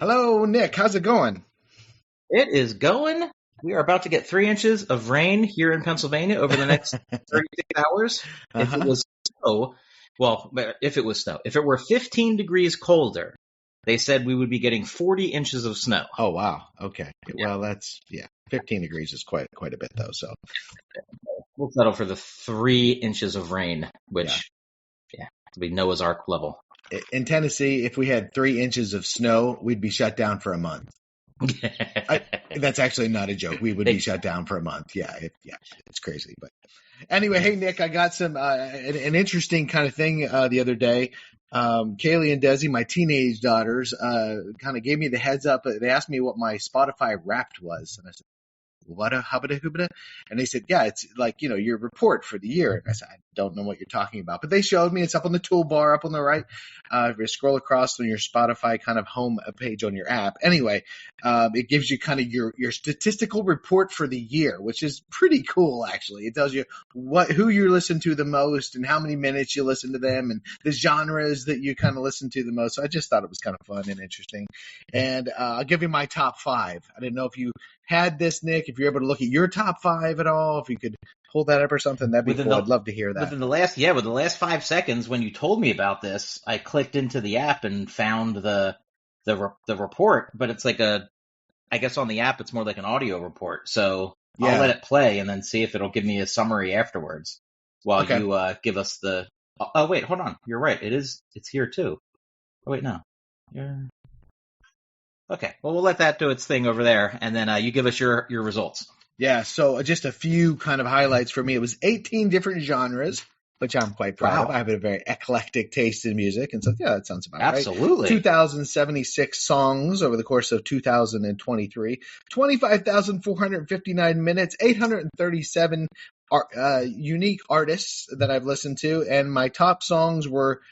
Hello, Nick. How's it going? It is going. We are about to get 3 inches of rain here in Pennsylvania over the next 36 hours. If it Uh-huh. was snow, if it was snow, if it were 15 degrees colder, they said we would be getting 40 inches of snow. Oh, wow. Okay. Well, 15 degrees is quite a bit though. So, We'll settle for the 3 inches of rain, yeah. which, yeah, will be Noah's Ark level. In Tennessee, if we had 3 inches of snow, we'd be shut down for a month. That's actually not a joke. We would be shut down for a month. Yeah, it's crazy. But anyway, hey Nick, I got some an interesting kind of thing the other day. Kaylee and Desi, my teenage daughters, kind of gave me the heads up. They asked me what my Spotify Wrapped was, and I said, "What a hubba hubba?" And they said, "Yeah, it's like your report for the year." And I said, "I don't know what you're talking about," but they showed me. It's up on the toolbar, up on the right. If you scroll across on your Spotify kind of home page on your app, anyway, it gives you kind of your statistical report for the year, which is pretty cool actually. It tells you who you listen to the most and how many minutes you listen to them and the genres that you kind of listen to the most. So I just thought it was kind of fun and interesting. And I'll give you my top five. I didn't know if you had this, Nick, if you're able to look at your top five at all, if you could pull that up or something, that'd be cool. I'd love to hear that. With the last 5 seconds when you told me about this, I clicked into the app and found the report, but it's like I guess on the app it's more like an audio report. So I'll let it play and then see if it'll give me a summary afterwards while you give us the. Oh wait, hold on. You're right. It's here too. Oh wait, no. Okay. Well, we'll let that do its thing over there, and then you give us your results. Yeah, so just a few kind of highlights for me. It was 18 different genres, which I'm quite proud of. I have a very eclectic taste in music, and so, yeah, that sounds about right. Absolutely. 2,076 songs over the course of 2023, 25,459 minutes, 837 unique artists that I've listened to, and my top songs were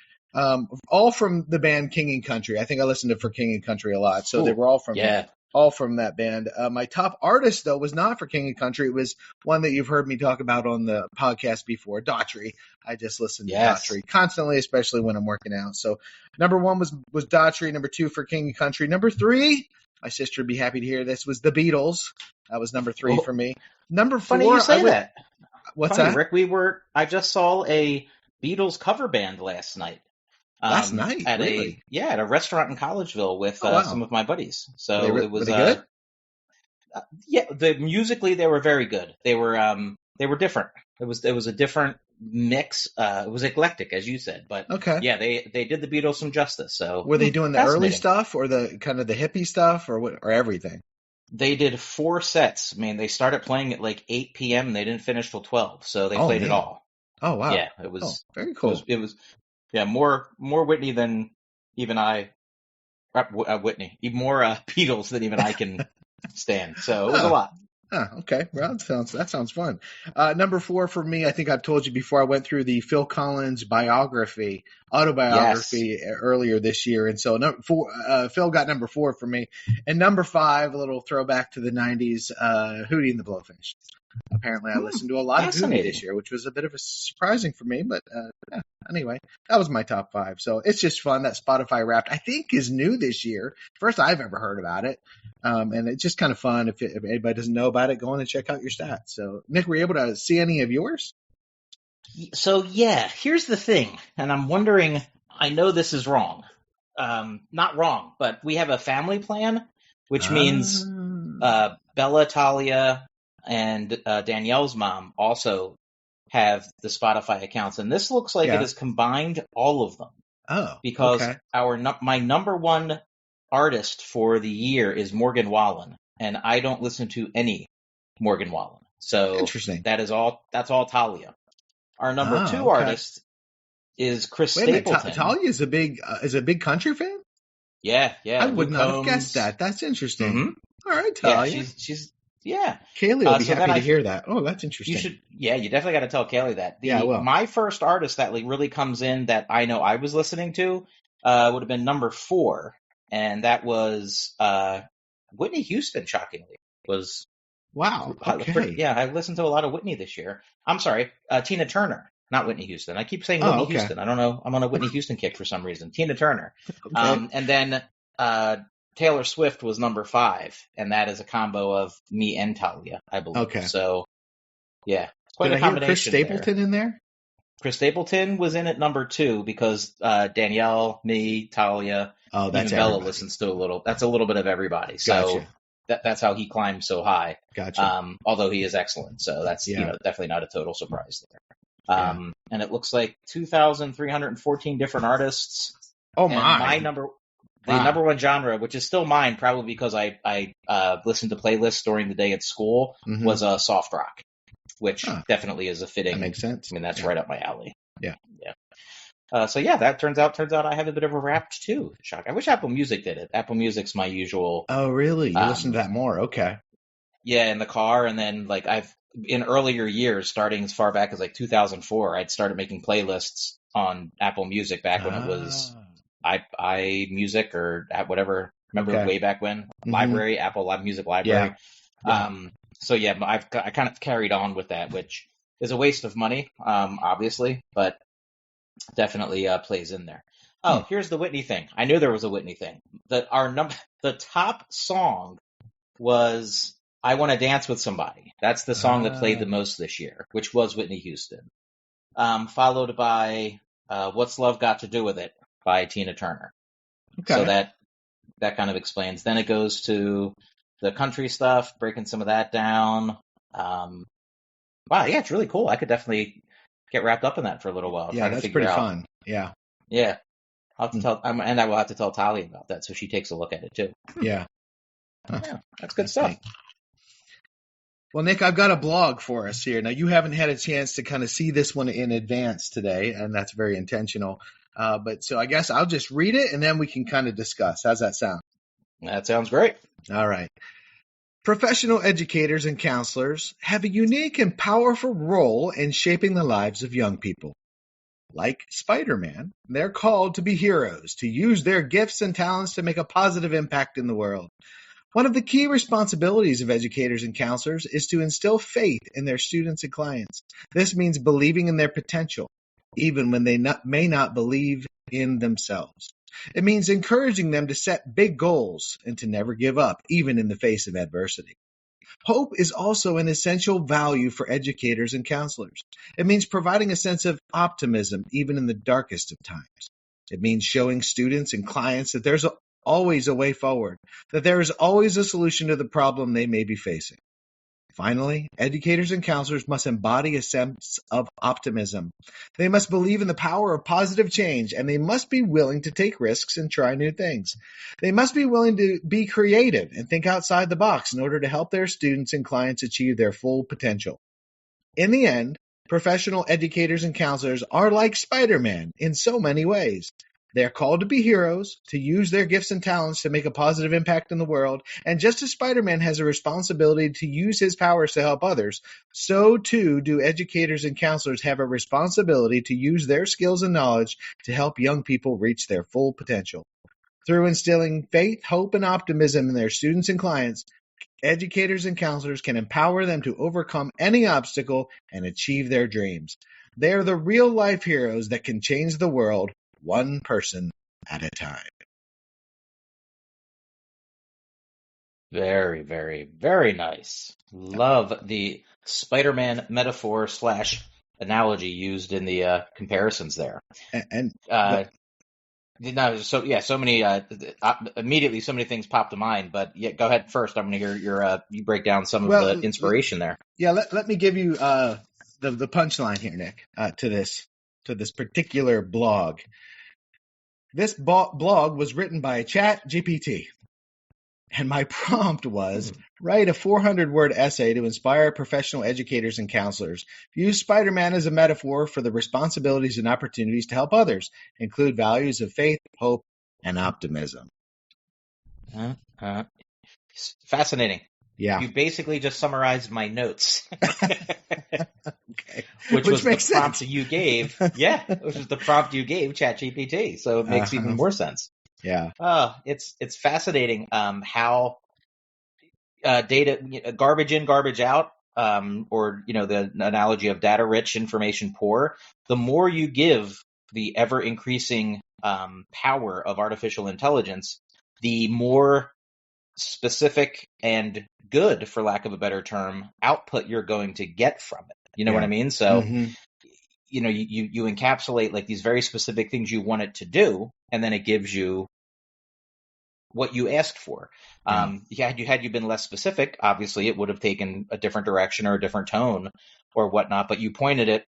all from the band King and Country. I think I listened to for King and Country a lot, so they were all from that band. My top artist, though, was not for King and Country. It was one that you've heard me talk about on the podcast before, Daughtry. I just listen to Daughtry constantly, especially when I'm working out. So number one was Daughtry. Number two for King and Country. Number three, my sister would be happy to hear this, was the Beatles. That was number three for me. Number four. Funny you say that. What's Funny, that? Rick, I just saw a Beatles cover band last night. Last night, at really? at a restaurant in Collegeville with some of my buddies. So it was were they good. Musically they were very good. They were different. It was a different mix. It was eclectic, as you said, but they did the Beatles some justice. So were they doing the early stuff or the kind of the hippie stuff or everything? They did 4 sets. I mean, they started playing at like 8 p.m. and they didn't finish till 12. So they played it all. Oh wow! Yeah, it was very cool. It was more Whitney than even I. Whitney, even more Beatles than even I can stand. So it was a lot. Okay. Well, that sounds fun. Number four for me, I think I've told you before, I went through the Phil Collins autobiography earlier this year. And so Phil got number four for me. And number five, a little throwback to the 90s, Hootie and the Blowfish. Apparently, I listened to a lot of Hootie this year, which was a bit of a surprising for me. But anyway, that was my top five. So it's just fun. That Spotify Wrapped, I think, is new this year. First I've ever heard about it. And it's just kind of fun. If anybody doesn't know about it, go on and check out your stats. So, Nick, were you able to see any of yours? So, here's the thing. And I'm wondering, I know this is wrong. Not wrong, but we have a family plan, which means Bella, Talia, and Danielle's mom also have the Spotify accounts. And this looks like it has combined all of them. Oh, because my number one artist for the year is Morgan Wallen, and I don't listen to any Morgan Wallen. So interesting. That's all Talia. Our number two artist is Chris Stapleton. Talia is a big country fan? Yeah. I would not have guessed that. That's interesting. Mm-hmm. All right, Talia. She's Kaylee will be happy to hear that. Oh, that's interesting. You definitely got to tell Kaylee that. My first artist that really comes in that I know I was listening to would have been number 4, and that was Whitney Houston. Shockingly, was wow. Okay. I listened to a lot of Whitney this year. I'm sorry, Tina Turner, not Whitney Houston. I keep saying Whitney Houston. I don't know. I'm on a Whitney Houston kick for some reason. Tina Turner, and then Taylor Swift was number 5, and that is a combo of me and Talia, I believe. Okay. So, yeah, quite Did a I hear Chris combination there. Stapleton in there? Chris Stapleton was in at number 2 because Danielle, me, Talia, Oh, that's even Bella everybody. listens to a little. That's a little bit of everybody. So Gotcha. that's how he climbed so high. Gotcha. Although he is excellent, so that's definitely not a total surprise there. And it looks like 2,314 different artists. Oh my and number one genre, which is still mine, probably because I listened to playlists during the day at school, was soft rock, which definitely is a fitting. That makes sense. I mean, that's right up my alley. Yeah. So yeah, that turns out I have a bit of a Wrapped too. Shock. I wish Apple Music did it. Apple Music's my usual. Oh, really? You listen to that more? Okay. Yeah, in the car, and then like I've in earlier years, starting as far back as like 2004, I'd started making playlists on Apple Music back when it was iMusic or at whatever. Remember way back when library, Apple Live Music Library. Yeah. So yeah, I kind of carried on with that, which is a waste of money, obviously, but definitely plays in there. Oh, here's the Whitney thing. I knew there was a Whitney thing. The top song was "I Want to Dance with Somebody." That's the song that played the most this year, which was Whitney Houston. Followed by "What's Love Got to Do with It" by Tina Turner. Okay. So that kind of explains. Then it goes to the country stuff, breaking some of that down. Wow, yeah, it's really cool. I could definitely get wrapped up in that for a little while. Yeah, that's pretty fun. Yeah. Yeah. I'll have to tell, and I will have to tell Talia about that so she takes a look at it too. Yeah. Yeah, that's good stuff. Neat. Well, Nick, I've got a blog for us here. Now, you haven't had a chance to kind of see this one in advance today, and that's very intentional. But so I guess I'll just read it, and then we can kind of discuss. How's that sound? That sounds great. All right. Professional educators and counselors have a unique and powerful role in shaping the lives of young people. Like Spider-Man, they're called to be heroes, to use their gifts and talents to make a positive impact in the world. One of the key responsibilities of educators and counselors is to instill faith in their students and clients. This means believing in their potential, even when they may not believe in themselves. It means encouraging them to set big goals and to never give up, even in the face of adversity. Hope is also an essential value for educators and counselors. It means providing a sense of optimism, even in the darkest of times. It means showing students and clients that there's always a way forward, that there is always a solution to the problem they may be facing. Finally, educators and counselors must embody a sense of optimism. They must believe in the power of positive change, and they must be willing to take risks and try new things. They must be willing to be creative and think outside the box in order to help their students and clients achieve their full potential. In the end, professional educators and counselors are like Spider-Man in so many ways. They're called to be heroes, to use their gifts and talents to make a positive impact in the world. And just as Spider-Man has a responsibility to use his powers to help others, so too do educators and counselors have a responsibility to use their skills and knowledge to help young people reach their full potential. Through instilling faith, hope, and optimism in their students and clients, educators and counselors can empower them to overcome any obstacle and achieve their dreams. They are the real-life heroes that can change the world, one person at a time. Very, very, very nice. Love the Spider-Man metaphor / analogy used in the comparisons there. So many immediately so many things pop to mind. But yeah, go ahead first. I'm going to hear you break down some of the inspiration there. Yeah, let me give you the punchline here, Nick, to this particular blog. This blog was written by ChatGPT, and my prompt was, write a 400-word essay to inspire professional educators and counselors. Use Spider-Man as a metaphor for the responsibilities and opportunities to help others. Include values of faith, hope, and optimism. Fascinating. Yeah. You basically just summarized my notes. Okay. Which was the prompt you gave. Yeah, which was the prompt you gave ChatGPT. So it makes even more sense. Yeah. It's fascinating how data, garbage in, garbage out, or the analogy of data rich, information poor. The more you give the ever increasing power of artificial intelligence, the more specific and good, for lack of a better term, output you're going to get from it. You know what I mean? So, you encapsulate like these very specific things you want it to do, and then it gives you what you asked for. Had you been less specific, obviously it would have taken a different direction or a different tone or whatnot, but you pointed it,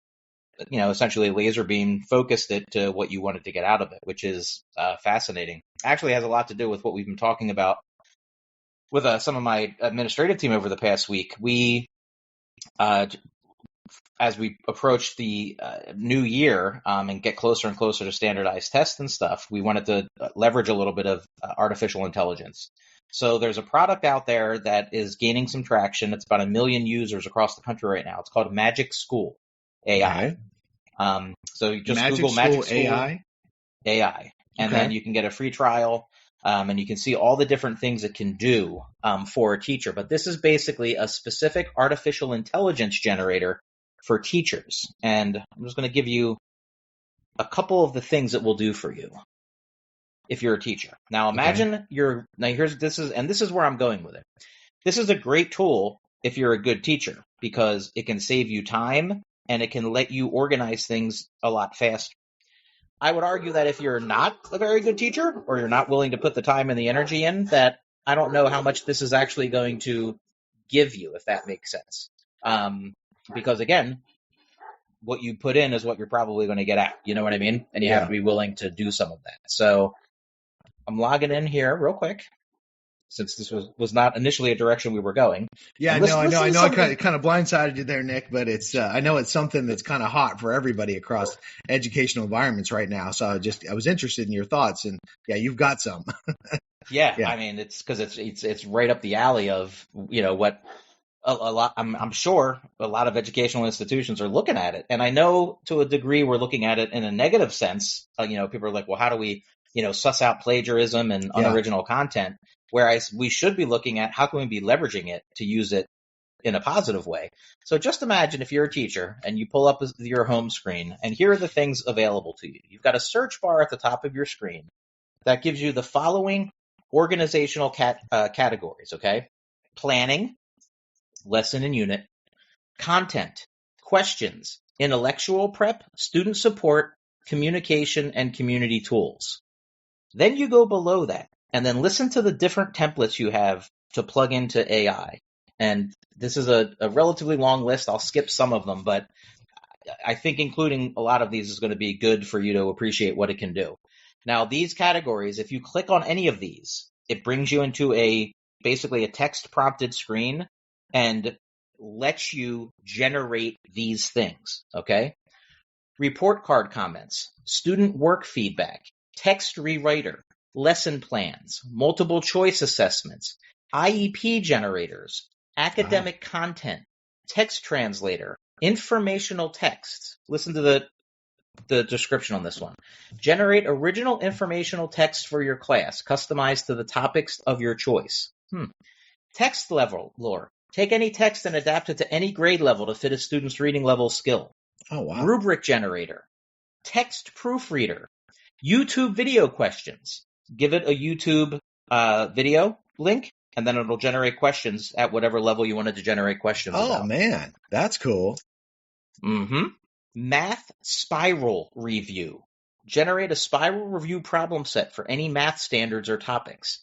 essentially laser beam focused it to what you wanted to get out of it, which is fascinating. Actually has a lot to do with what we've been talking about with some of my administrative team over the past week. We, as we approach the new year and get closer and closer to standardized tests and stuff, we wanted to leverage a little bit of artificial intelligence. So there's a product out there that is gaining some traction. It's about 1 million users across the country right now. It's called Magic School AI. Okay. So you just Google Magic School AI. And then you can get a free trial. And you can see all the different things it can do for a teacher. But this is basically a specific artificial intelligence generator for teachers. And I'm just going to give you a couple of the things it will do for you if you're a teacher. Now imagine this is where I'm going with it. This is a great tool if you're a good teacher because it can save you time and it can let you organize things a lot faster. I would argue that if you're not a very good teacher or you're not willing to put the time and the energy in, that I don't know how much this is actually going to give you, if that makes sense. Because again, what you put in is what you're probably going to get out. You know what I mean? And you have to be willing to do some of that. So I'm logging in here real quick, since this was not initially a direction we were going. Yeah, I know. I kind of blindsided you there, Nick, but it's I know it's something that's kind of hot for everybody across educational environments right now. So I was interested in your thoughts, and you've got some. Yeah, I mean, it's because it's right up the alley of what a lot. I'm sure a lot of educational institutions are looking at it, and I know to a degree we're looking at it in a negative sense. People are like, well, how do we suss out plagiarism and unoriginal content? Whereas we should be looking at how can we be leveraging it to use it in a positive way. So just imagine if you're a teacher and you pull up your home screen and here are the things available to you. You've got a search bar at the top of your screen that gives you the following organizational categories, okay? Planning, lesson and unit, content, questions, intellectual prep, student support, communication, and community tools. Then you go below that. And then listen to the different templates you have to plug into AI. And this is a relatively long list. I'll skip some of them, but I think including a lot of these is going to be good for you to appreciate what it can do. Now, these categories, if you click on any of these, it brings you into basically a text-prompted screen and lets you generate these things, okay? Report card comments, student work feedback, text rewriter, lesson plans, multiple choice assessments, IEP generators, academic content, text translator, informational texts. Listen to the description on this one. Generate original informational text for your class, customized to the topics of your choice. Text level lore. Take any text and adapt it to any grade level to fit a student's reading level skill. Oh, wow. Rubric generator. Text proofreader. YouTube video questions. Give it a YouTube video link, and then it'll generate questions at whatever level you wanted to generate questions about. Oh, man. That's cool. Math spiral review. Generate a spiral review problem set for any math standards or topics.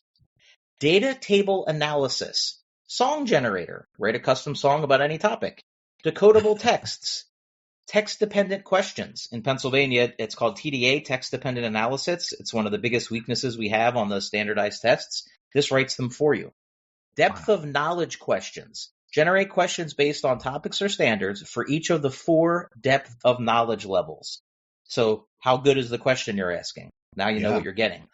Data table analysis. Song generator. Write a custom song about any topic. Decodable texts. Text-dependent questions. In Pennsylvania, it's called TDA, text-dependent analysis. It's one of the biggest weaknesses we have on the standardized tests. This writes them for you. Depth of knowledge questions. Generate questions based on topics or standards for each of the 4 depth of knowledge levels. So how good is the question you're asking? Now you know what you're getting.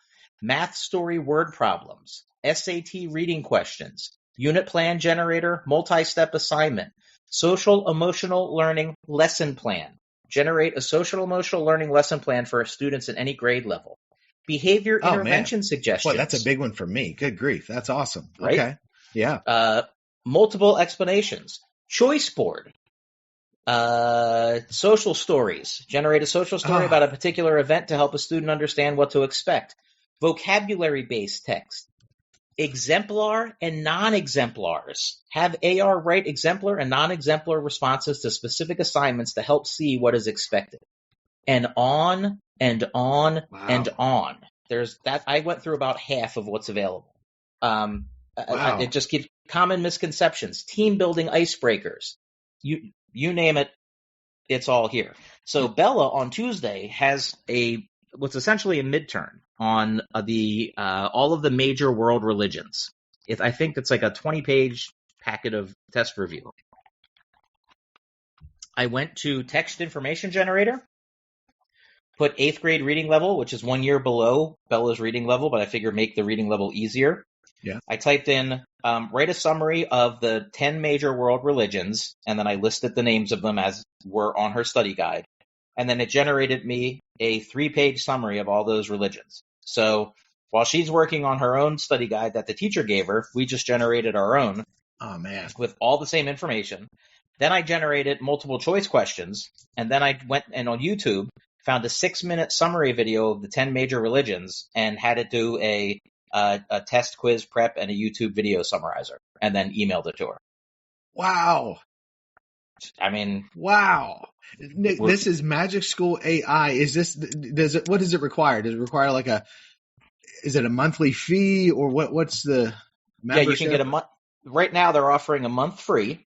Math story word problems. SAT reading questions. Unit plan generator, multi-step assignment. Social emotional learning lesson plan. Generate a social emotional learning lesson plan for students in any grade level. Behavior intervention suggestions. Boy, that's a big one for me. Good grief. That's awesome. Right? Okay. Yeah. Multiple explanations. Choice board. Social stories. Generate a social story about a particular event to help a student understand what to expect. vocabulary-based text, exemplar and non-exemplars. Have AR write exemplar and non-exemplar responses to specific assignments to help see what is expected. And on and on and on. There's that. I went through about half of what's available. It just keeps common misconceptions, team building icebreakers. You name it, it's all here. So Bella on Tuesday has what's essentially a midterm on all of the major world religions. I think it's like a 20-page packet of test review. I went to text information generator, put 8th grade reading level, which is 1 year below Bella's reading level, but I figured make the reading level easier. Yeah. I typed in, write a summary of the 10 major world religions, and then I listed the names of them as were on her study guide. And then it generated me a 3-page summary of all those religions. So while she's working on her own study guide that the teacher gave her, we just generated our own. Oh, man. With all the same information. Then I generated multiple choice questions, and then I went and on YouTube found a 6-minute summary video of the 10 major religions and had it do a test quiz prep and a YouTube video summarizer, and then emailed it to her. Wow. I mean, wow. Nick, this is Magic School AI. What does it require? Does it require is it a monthly fee or what's the membership? Yeah, you can get a month. Right now they're offering a month free.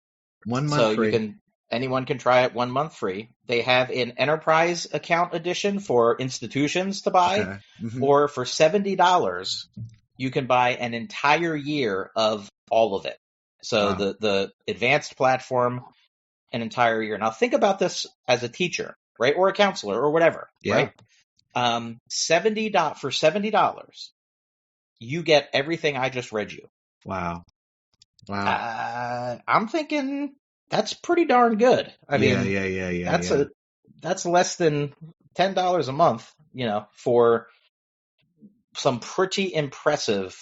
1 month free. So anyone can try it 1 month free. They have an enterprise account edition for institutions to buy, Okay. Mm-hmm. or for $70, you can buy an entire year of all of it. So the advanced platform, an entire year. Now think about this as a teacher, right? Or a counselor or whatever, Yeah. right? For $70, you get everything I just read you. Wow. I'm thinking that's pretty darn good. I mean, yeah. That's less than $10 a month, for some pretty impressive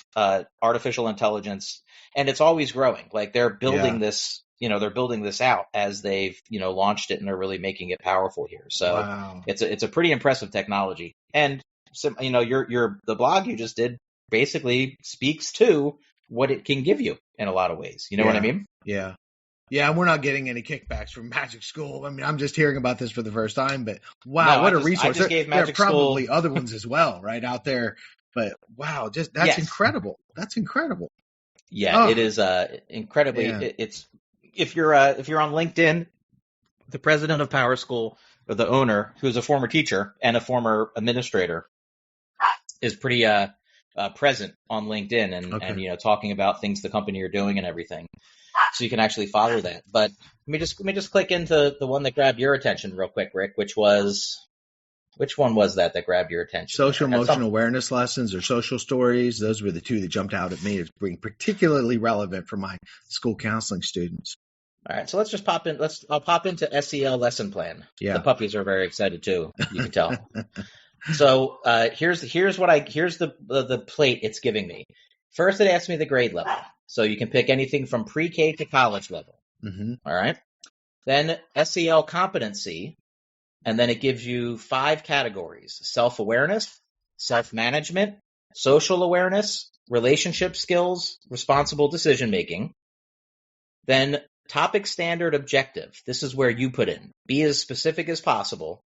artificial intelligence, and it's always growing. Like they're building this, they're building this out as they've, launched it, and they're really making it powerful here. So it's a pretty impressive technology. And so, the blog you just did basically speaks to what it can give you in a lot of ways. You know what I mean? Yeah. Yeah, we're not getting any kickbacks from Magic School. I mean, I'm just hearing about this for the first time, but wow, what a resource. There are probably other ones as well, right, out there. But wow, that's incredible. That's incredible. Yeah, it is incredibly. Yeah. It's if you're on LinkedIn, the president of Power School, or the owner, who's a former teacher and a former administrator, is pretty present on LinkedIn and talking about things the company are doing and everything. So you can actually follow that. But let me just click into the one that grabbed your attention real quick, Rick, which one was that grabbed your attention? Social emotional awareness lessons or social stories. Those were the two that jumped out at me as being particularly relevant for my school counseling students. All right, so let's just pop in. I'll pop into SEL lesson plan. Yeah. The puppies are very excited too. You can tell. So here's the plate it's giving me. First, it asks me the grade level. So you can pick anything from pre-K to college level. Mm-hmm. All right. Then SEL competency, and then it gives you 5 categories: self-awareness, self-management, social awareness, relationship skills, responsible decision-making. Then topic standard objective. This is where you put in. Be as specific as possible.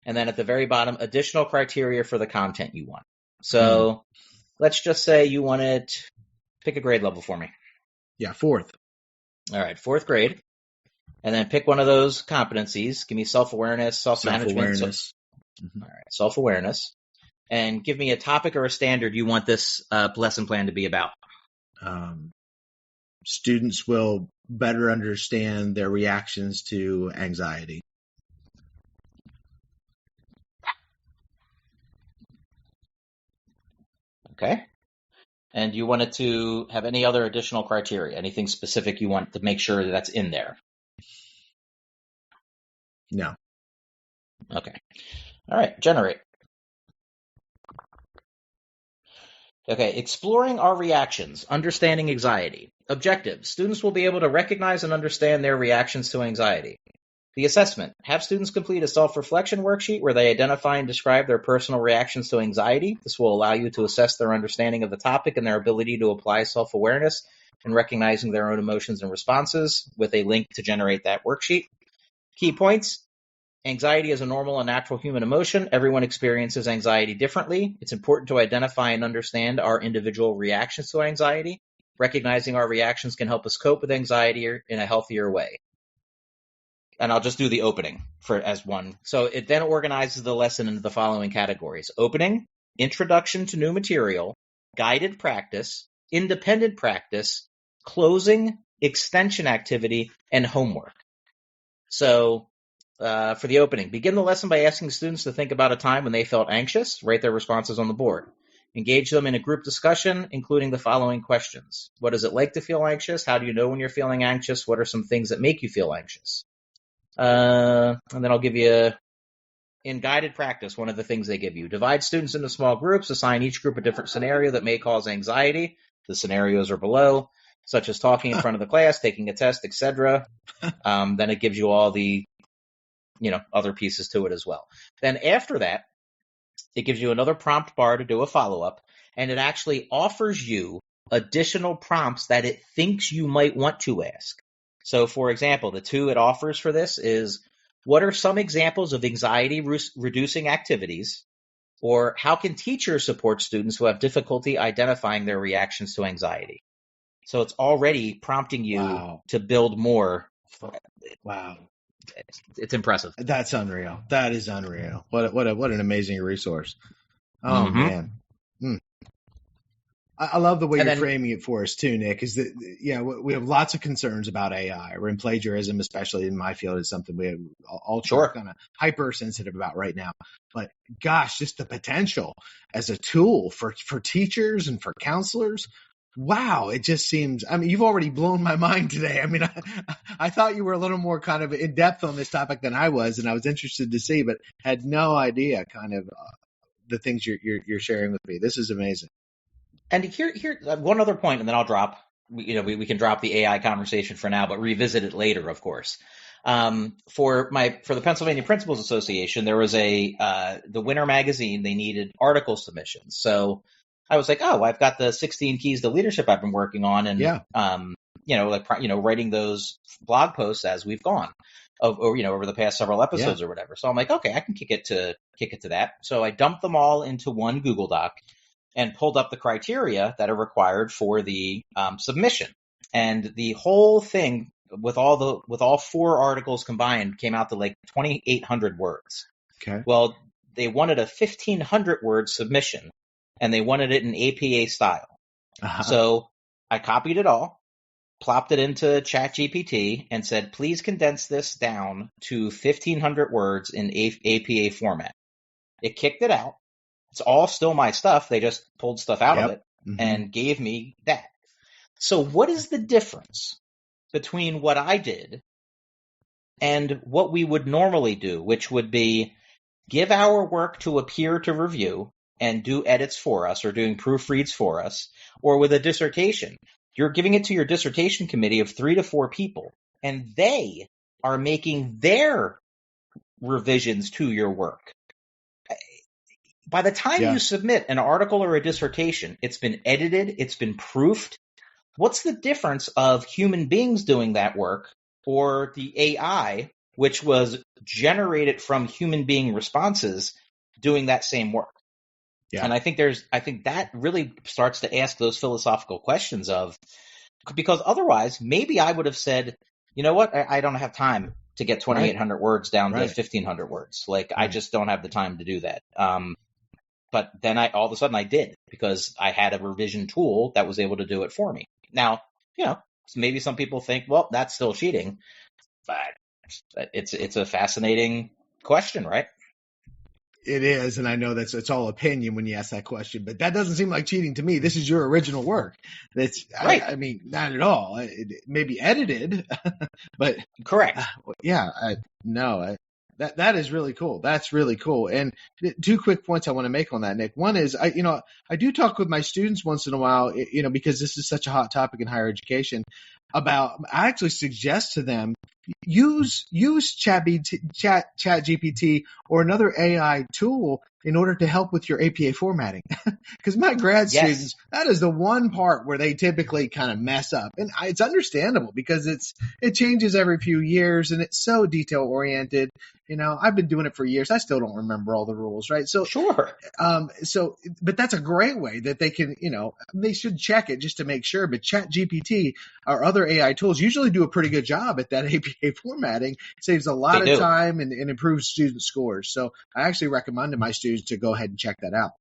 And then at the very bottom, additional criteria for the content you want. So let's just say you wanted, pick a grade level for me. Yeah, 4th. All right, 4th grade. And then pick one of those competencies. Give me self-awareness, self-management. Mm-hmm. All right, self-awareness. And give me a topic or a standard you want this lesson plan to be about. Students will better understand their reactions to anxiety. Okay. And you want it to have any other additional criteria? Anything specific you want to make sure that's in there? No. Okay. All right. Generate. Okay. Exploring our reactions, understanding anxiety. Objective. Students will be able to recognize and understand their reactions to anxiety. The assessment. Have students complete a self-reflection worksheet where they identify and describe their personal reactions to anxiety. This will allow you to assess their understanding of the topic and their ability to apply self-awareness and recognizing their own emotions and responses, with a link to generate that worksheet. Key points. Anxiety is a normal and natural human emotion. Everyone experiences anxiety differently. It's important to identify and understand our individual reactions to anxiety. Recognizing our reactions can help us cope with anxiety in a healthier way. And I'll just do the opening as one. So it then organizes the lesson into the following categories: opening, introduction to new material, guided practice, independent practice, closing, extension activity, and homework. So for the opening, begin the lesson by asking students to think about a time when they felt anxious. Write their responses on the board. Engage them in a group discussion, including the following questions. What is it like to feel anxious? How do you know when you're feeling anxious? What are some things that make you feel anxious? And then I'll give you, in guided practice, one of the things they give you. Divide students into small groups. Assign each group a different scenario that may cause anxiety. The scenarios are below, such as talking in front of the class, taking a test, etc. Then it gives you all the other pieces to it as well. Then after that, it gives you another prompt bar to do a follow-up, and it actually offers you additional prompts that it thinks you might want to ask. So, for example, the two it offers for this is, what are some examples of anxiety-reducing activities? Or how can teachers support students who have difficulty identifying their reactions to anxiety? So it's already prompting you to build more. Wow. It's impressive. That's unreal. That is unreal. What an amazing resource. Oh, man. I love the way you're framing it for us too, Nick, is that, we have lots of concerns about AI, or in plagiarism, especially in my field, is something we have all kind of hypersensitive about right now. But gosh, just the potential as a tool for teachers and for counselors. Wow, it just seems, you've already blown my mind today. I thought you were a little more kind of in depth on this topic than I was, and I was interested to see, but had no idea kind of the things you're sharing with me. This is amazing. And here, one other point, and then I'll drop. We can drop the AI conversation for now, but revisit it later, of course. For the Pennsylvania Principals Association, there was the Winter magazine. They needed article submissions, so I was like, oh, I've got the 16 keys to leadership I've been working on, and writing those blog posts as we've gone, over the past several episodes or whatever. So I'm like, okay, I can kick it to that. So I dumped them all into one Google Doc and pulled up the criteria that are required for the submission. And the whole thing, with all 4 articles combined, came out to like 2,800 words. Okay. Well, they wanted a 1,500 word submission, and they wanted it in APA style. Uh-huh. So I copied it all, plopped it into ChatGPT, and said, please condense this down to 1,500 words in APA format. It kicked it out. It's all still my stuff. They just pulled stuff out of it and gave me that. So what is the difference between what I did and what we would normally do, which would be give our work to a peer to review and do edits for us, or doing proofreads for us, or with a dissertation, you're giving it to your dissertation committee of 3 to 4 people, and they are making their revisions to your work. By the time you submit an article or a dissertation, it's been edited, it's been proofed. What's the difference of human beings doing that work or the AI, which was generated from human being responses, doing that same work? Yeah. And I think that really starts to ask those philosophical questions because otherwise maybe I would have said, you know what, I don't have time to get 2,800 words down to 1,500 words. Like, I just don't have the time to do that. But then all of a sudden I did, because I had a revision tool that was able to do it for me. Now, maybe some people think, well, that's still cheating, but it's a fascinating question, right? It is, and I know it's all opinion when you ask that question, but that doesn't seem like cheating to me. This is your original work. That's right. Not at all. It may be edited, but correct. That is really cool. That's really cool. And 2 quick points I want to make on that, Nick. One is, I do talk with my students once in a while, because this is such a hot topic in higher education, I actually suggest to them use ChatGPT or another AI tool in order to help with your APA formatting. Because my grad Yes. students, that is the one part where they typically kind of mess up. And it's understandable because it changes every few years and it's so detail oriented. I've been doing it for years. I still don't remember all the rules, right? So Sure. but that's a great way that they can, they should check it just to make sure. But ChatGPT or other AI tools usually do a pretty good job at that APA formatting. Saves a lot They of do. time and improves student scores. So I actually recommend to my students to go ahead and check that out.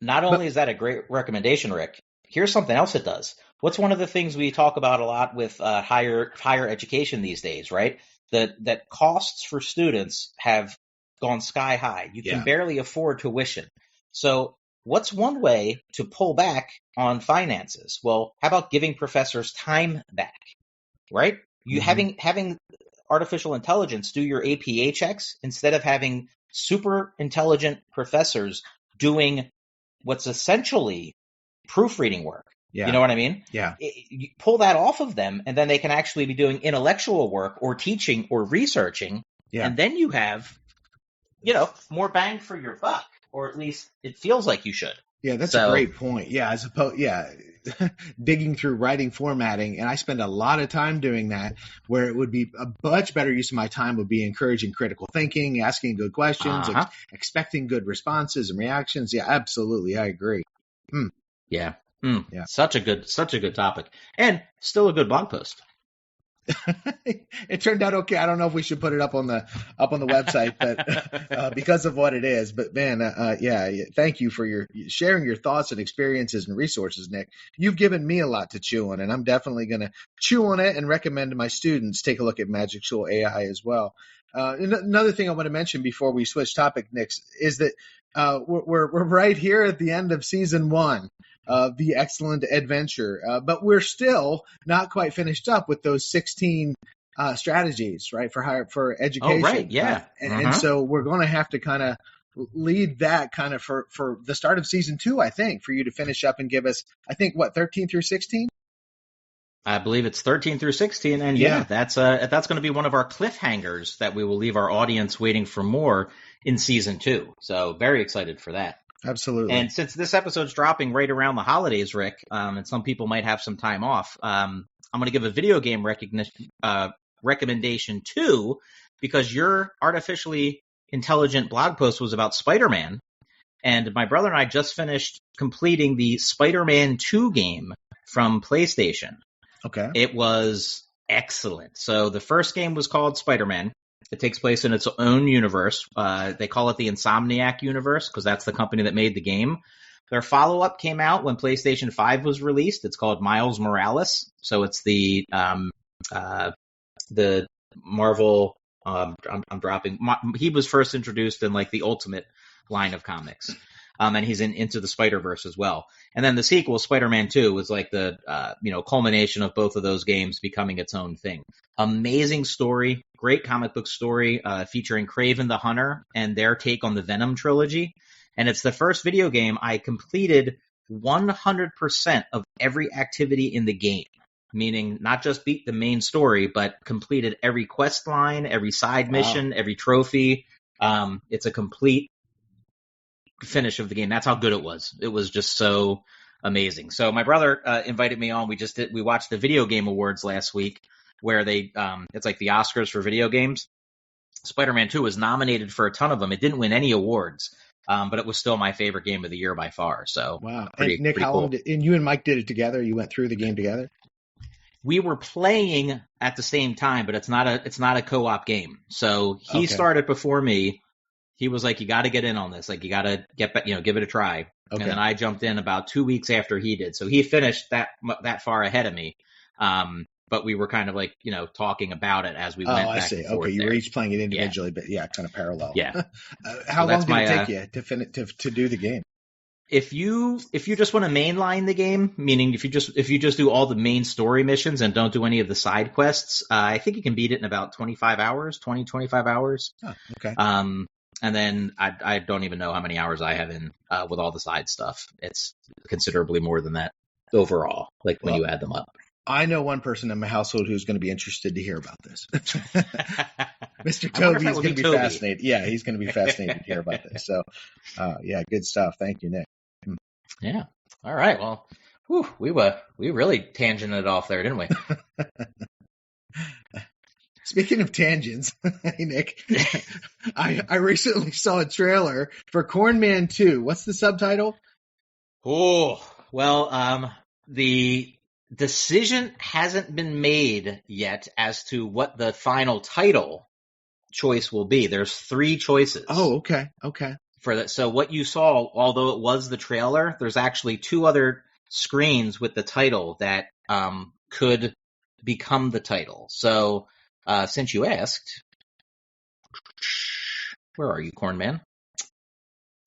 Not only is that a great recommendation, Rick, here's something else it does. What's one of the things we talk about a lot with higher education these days, right? That costs for students have gone sky high. You can barely afford tuition. So what's one way to pull back on finances? Well, how about giving professors time back, right? You having artificial intelligence do your APA checks instead of having super intelligent professors doing what's essentially proofreading work. Yeah. You know what I mean? Yeah. You pull that off of them, and then they can actually be doing intellectual work or teaching or researching. Yeah. And then you have, more bang for your buck, or at least it feels like you should. Yeah, that's a great point. Yeah, digging through writing formatting, and I spend a lot of time doing that, where it would be a much better use of my time would be encouraging critical thinking, asking good questions, expecting good responses and reactions. Yeah, absolutely. I agree. Yeah. Yeah. Such a good topic, and still a good blog post. It turned out okay. I don't know if we should put it up on the website, but because of what it is. But man, thank you for sharing your thoughts and experiences and resources, Nick. You've given me a lot to chew on, and I'm definitely going to chew on it and recommend to my students take a look at Magic School AI as well. Another thing I want to mention before we switch topic, Nick, is that we're right here at the end of season 1. The excellent EdVenture, but we're still not quite finished up with those 16 strategies, right, for education. Oh, right, yeah. And so we're going to have to kind of lead that kind of for the start of season 2, I think, for you to finish up and give us, I think, 13 through 16? I believe it's 13 through 16, and that's going to be one of our cliffhangers that we will leave our audience waiting for more in season 2. So very excited for that. Absolutely. And since this episode's dropping right around the holidays, Rick, and some people might have some time off, I'm going to give a video game recommendation too, because your artificially intelligent blog post was about Spider-Man, and my brother and I just finished completing the Spider-Man 2 game from PlayStation. Okay. It was excellent. So the first game was called Spider-Man. It takes place in its own universe. They call it the Insomniac universe because that's the company that made the game. Their follow-up came out when PlayStation 5 was released. It's called Miles Morales. So it's the Marvel. I'm dropping. He was first introduced in like the Ultimate line of comics, and he's in Into the Spider-Verse as well. And then the sequel, Spider-Man 2, was like the culmination of both of those games becoming its own thing. Amazing story, great comic book story featuring Kraven the Hunter and their take on the Venom trilogy. And it's the first video game I completed 100% of every activity in the game, meaning not just beat the main story, but completed every quest line, every side mission, every trophy. It's a complete finish of the game. That's how good it was. It was just so amazing. So my brother invited me on. We watched the Video Game Awards last week, where they it's like the Oscars for video games. Spider-Man 2 was nominated for a ton of them. It didn't win any awards, but it was still my favorite game of the year by far. So wow. Pretty, and Nick, pretty how cool. long and you and Mike did it together? You went through the game together? We were playing at the same time, but it's not a co-op game. So he started before me. He was like, "You got to get in on this. Like, you got to give it a try." Okay. And then I jumped in about 2 weeks after he did. So he finished that far ahead of me. But we were kind of like, talking about it as we went back. Oh, I see. Okay, you were each playing it individually, but kind of parallel. Yeah. How long did it take you to do the game? If you just want to mainline the game, meaning if you just do all the main story missions and don't do any of the side quests, I think you can beat it in about 25 hours. Oh, okay. And then I don't even know how many hours I have in with all the side stuff. It's considerably more than that overall, when you add them up. I know one person in my household who's going to be interested to hear about this. Mr. I wonder if Toby that is would going be to be Toby. fascinated. Yeah, he's going to be fascinated to hear about this. So, yeah, good stuff. Thank you, Nick. Yeah. All right. Well, we really tangented off there, didn't we? Speaking of tangents, hey, Nick, I recently saw a trailer for Corn Man 2. What's the subtitle? Oh, well, the decision hasn't been made yet as to what the final title choice will be. There's 3 choices. Oh, okay. Okay. For that. So what you saw, although it was the trailer, there's actually 2 other screens with the title that could become the title. So since you asked, where are you, Corn Man?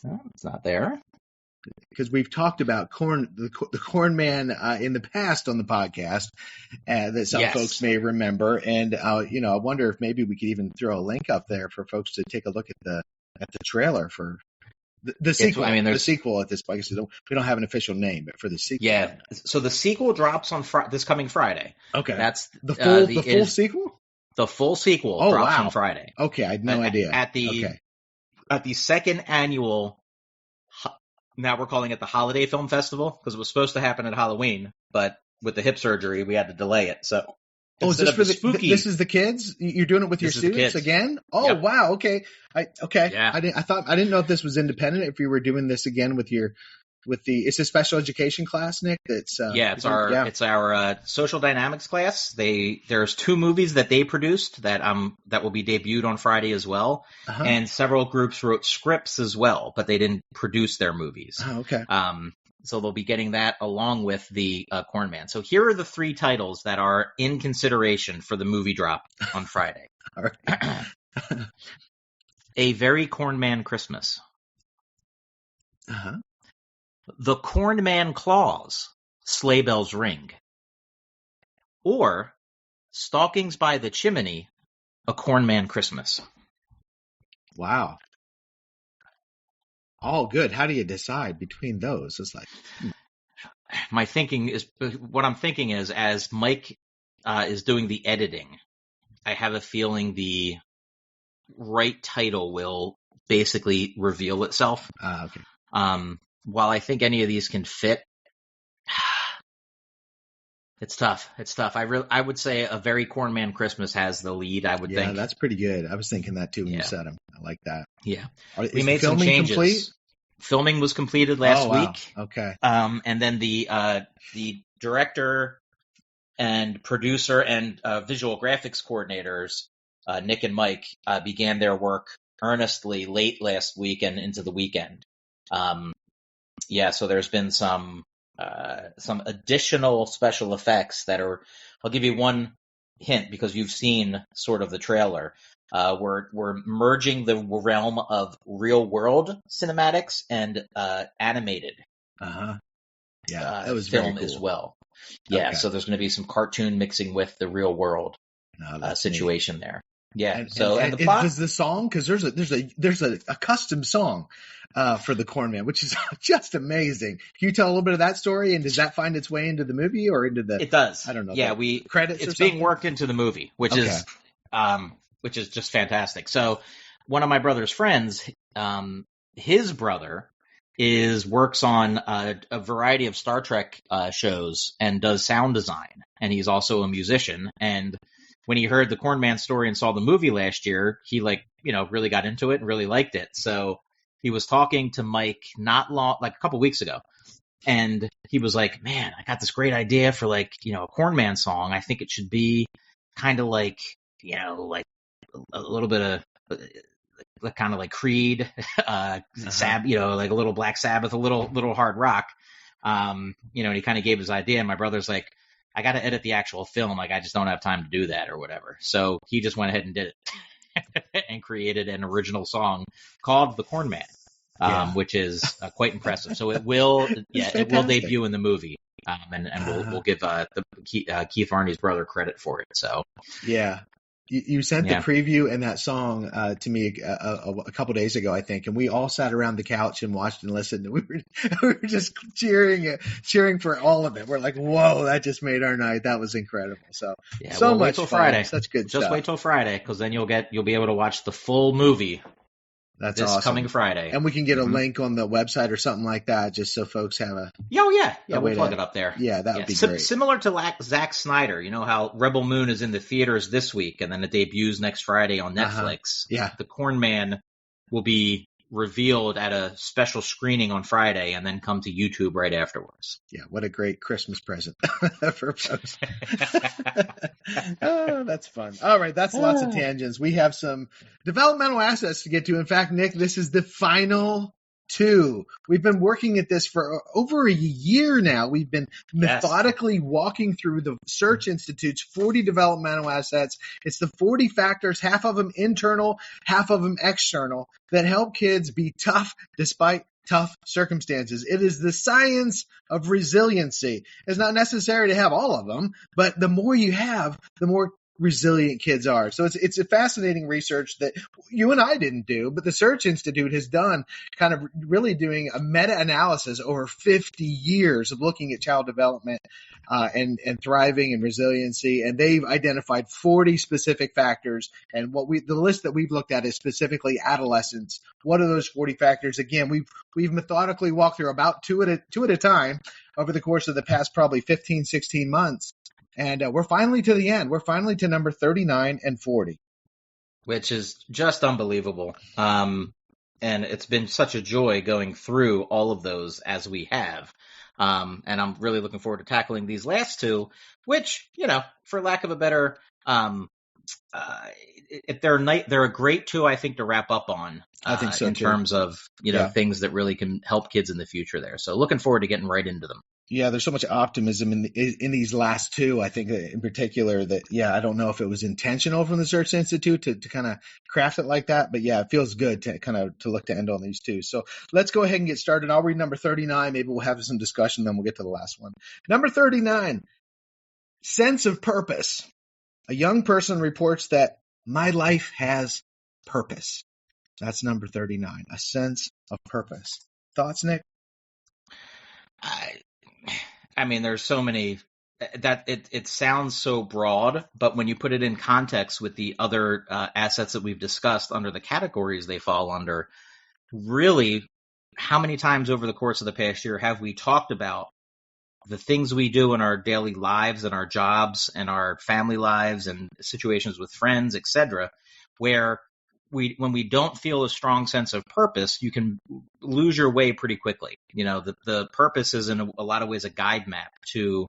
Oh, it's not there. Because we've talked about the Corn Man in the past on the podcast that some folks may remember, and I wonder if maybe we could even throw a link up there for folks to take a look at the trailer for the sequel. The sequel at this point. We don't have an official name, but for the sequel. Yeah. So the sequel drops on this coming Friday. Okay. That's the full sequel. The full sequel drops on Friday. Okay, I had no idea. At the second annual. Now we're calling it the Holiday Film Festival because it was supposed to happen at Halloween, but with the hip surgery, we had to delay it. So, is this for this is the kids? You're doing it with your students again? Oh, yep. Wow. Okay. Yeah. I didn't know if this was independent. If you were doing this again with it's a special education class, Nick. It's it's our social dynamics class. There's 2 movies that they produced that will be debuted on Friday as well, and several groups wrote scripts as well, but they didn't produce their movies. Oh, okay. So they'll be getting that along with the Corn Man. So here are the 3 titles that are in consideration for the movie drop on Friday. All right. A Very Corn Man Christmas. The Corn Man Claus, Sleigh Bells Ring. Or Stalkings by the Chimney, A Corn Man Christmas. Wow. All good. How do you decide between those? It's like what I'm thinking is, as Mike is doing the editing, I have a feeling the right title will basically reveal itself. Okay. While I think any of these can fit, it's tough. I would say A Very Corn Man Christmas has the lead, I would think. Yeah, that's pretty good. I was thinking that too when you said them. I like that. Yeah. We made some changes. Complete? Filming was completed last week. Okay. And then the director and producer and visual graphics coordinators, Nick and Mike, began their work earnestly late last week and into the weekend. So there's been some additional special effects that are. I'll give you one hint because you've seen sort of the trailer. We're merging the realm of real world cinematics and animated. Yeah, that was film very cool. as well. Yeah, okay. So there's going to be some cartoon mixing with the real world situation neat. There. Yeah. And the plot, does the song, because there's a custom song for the Corn Man, which is just amazing. Can you tell a little bit of that story? And does that find its way into the movie or into the? It does. I don't know. Yeah, credits. It's being worked into the movie, which is just fantastic. So one of my brother's friends, his brother works on a variety of Star Trek shows and does sound design, and he's also a musician. And when he heard the Corn Man story and saw the movie last year, he really got into it and really liked it. So he was talking to Mike a couple weeks ago, and he was like, "Man, I got this great idea for a Corn Man song. I think it should be kind of like a little bit of kind of like Creed, like a little Black Sabbath, a little hard rock." And he kind of gave his idea, and my brother's like, I got to edit the actual film. I just don't have time to do that or whatever. So he just went ahead and did it and created an original song called The Corn Man, which is quite impressive. So it will debut in the movie. And we'll give Keith Varney's brother credit for it. So yeah. You sent the Yeah. preview and that song to me a couple days ago, I think, and we all sat around the couch and watched and listened. And we were just cheering for all of it. We're like, whoa, that just made our night. That was incredible. So Yeah, so well, wait much till fun, Friday. such good Just stuff. wait till Friday, because then you'll be able to watch the full movie That's this awesome. coming Friday. And we can get a link on the website or something like that, just so folks have a. Oh yeah, a we'll way plug to- it up there. Yeah, that would be great. Similar to Zack Snyder, you know how Rebel Moon is in the theaters this week, and then it debuts next Friday on Netflix. Yeah. The Corn Man will be revealed at a special screening on Friday, and then come to YouTube right afterwards. Yeah, what a great Christmas present for folks. Oh, that's fun. All right, that's lots of tangents. We have some developmental assets to get to. In fact, Nick, this is the final 2. We've been working at this for over a year now. We've been methodically walking through the Search Institute's 40 developmental assets. It's the 40 factors, half of them internal, half of them external, that help kids be tough despite tough circumstances. It is the science of resiliency. It's not necessary to have all of them, but the more you have, the more resilient kids are. So it's a fascinating research that you and I didn't do, but the Search Institute has done, kind of really doing a meta-analysis over 50 years of looking at child development and thriving and resiliency. And they've identified 40 specific factors. And the list that we've looked at is specifically adolescents. What are those 40 factors? Again, we've methodically walked through about two at a time over the course of the past probably 15, 16 months. And we're finally to the end. We're finally to number 39 and 40. Which is just unbelievable. And it's been such a joy going through all of those as we have. And I'm really looking forward to tackling these last 2, which, for lack of a better, if they're a great 2, I think, to wrap up on. I think so, in too. terms of, things that really can help kids in the future there. So looking forward to getting right into them. Yeah, there's so much optimism in these last 2, I think, in particular, that, I don't know if it was intentional from the Search Institute to kind of craft it like that, but it feels good to kind of to look to end on these 2. So let's go ahead and get started. I'll read number 39. Maybe we'll have some discussion, then we'll get to the last one. Number 39, sense of purpose. A young person reports that my life has purpose. That's number 39, a sense of purpose. Thoughts, Nick? I mean, there's so many that it sounds so broad, but when you put it in context with the other assets that we've discussed under the categories they fall under, really, how many times over the course of the past year have we talked about the things we do in our daily lives and our jobs and our family lives and situations with friends, etc., where when we don't feel a strong sense of purpose, you can lose your way pretty quickly. The purpose is in a lot of ways a guide map to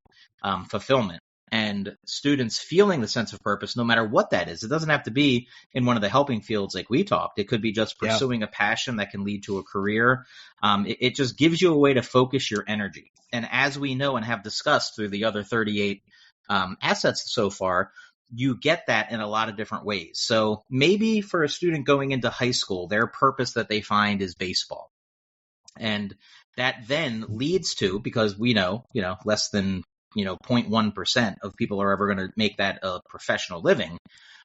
fulfillment. And students feeling the sense of purpose, no matter what that is, it doesn't have to be in one of the helping fields like we talked. It could be just pursuing a passion that can lead to a career. It just gives you a way to focus your energy. And as we know and have discussed through the other 38 assets so far, you get that in a lot of different ways. So maybe for a student going into high school, their purpose that they find is baseball. And that then leads to, because we know, less than 0.1% of people are ever going to make that a professional living,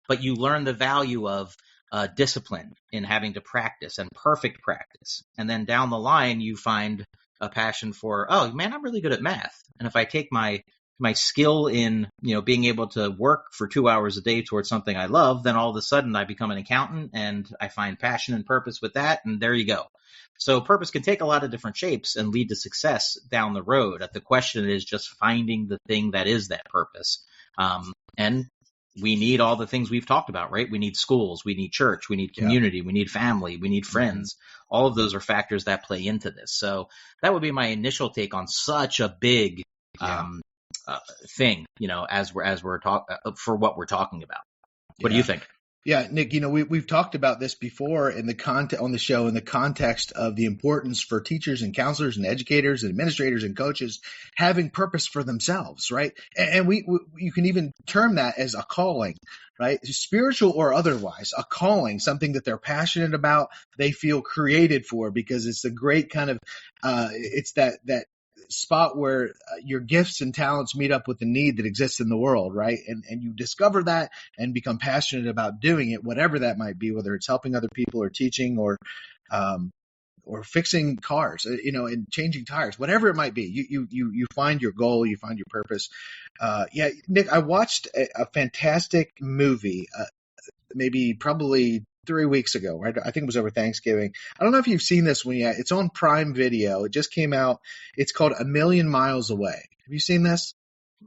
but you learn the value of discipline in having to practice and perfect practice. And then down the line, you find a passion for, oh man, I'm really good at math. And if I take my skill in, being able to work for 2 hours a day towards something I love, then all of a sudden I become an accountant and I find passion and purpose with that. And there you go. So purpose can take a lot of different shapes and lead to success down the road. The question is just finding the thing that is that purpose. And we need all the things we've talked about, right? We need schools, we need church, we need community, we need family, we need friends. All of those are factors that play into this. So that would be my initial take on such a big thing, as we're talking for what we're talking about. What do you think? Yeah, Nick, we've talked about this before in the content on the show, in the context of the importance for teachers and counselors and educators and administrators and coaches having purpose for themselves, right? And you can even term that as a calling, right? Spiritual or otherwise, a calling, something that they're passionate about, they feel created for, because it's a great kind of, it's that spot where your gifts and talents meet up with the need that exists in the world, right? And you discover that and become passionate about doing it, whatever that might be, whether it's helping other people or teaching or fixing cars, and changing tires, whatever it might be. You find your goal, you find your purpose. Yeah, Nick, I watched a fantastic movie, probably 3 weeks ago. Right? I think it was over Thanksgiving. I don't know if you've seen this one yet. It's on Prime Video. It just came out. It's called A Million Miles Away. Have you seen this?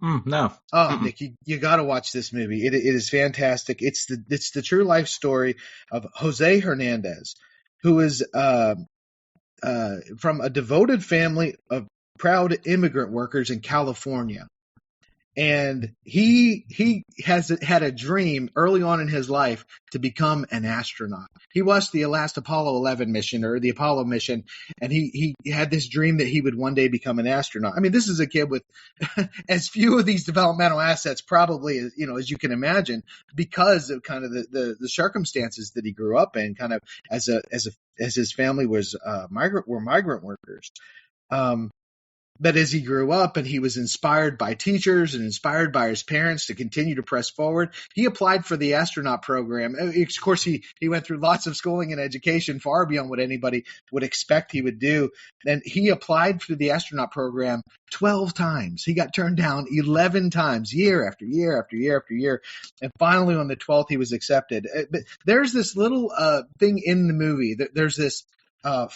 No. Oh, Nick, you got to watch this movie. It is fantastic. It's the true life story of Jose Hernandez, who is from a devoted family of proud immigrant workers in California. And he has had a dream early on in his life to become an astronaut. He watched the last Apollo 11 mission, or the Apollo mission, and he had this dream that he would one day become an astronaut. I mean, this is a kid with as few of these developmental assets probably as you can imagine, because of kind of the circumstances that he grew up in, kind of as his family was migrant workers. But as he grew up and he was inspired by teachers and inspired by his parents to continue to press forward, he applied for the astronaut program. Of course, he went through lots of schooling and education, far beyond what anybody would expect he would do. And he applied for the astronaut program 12 times. He got turned down 11 times, year after year after year after year. And finally, on the 12th, he was accepted. But there's this little thing in the movie. There's this a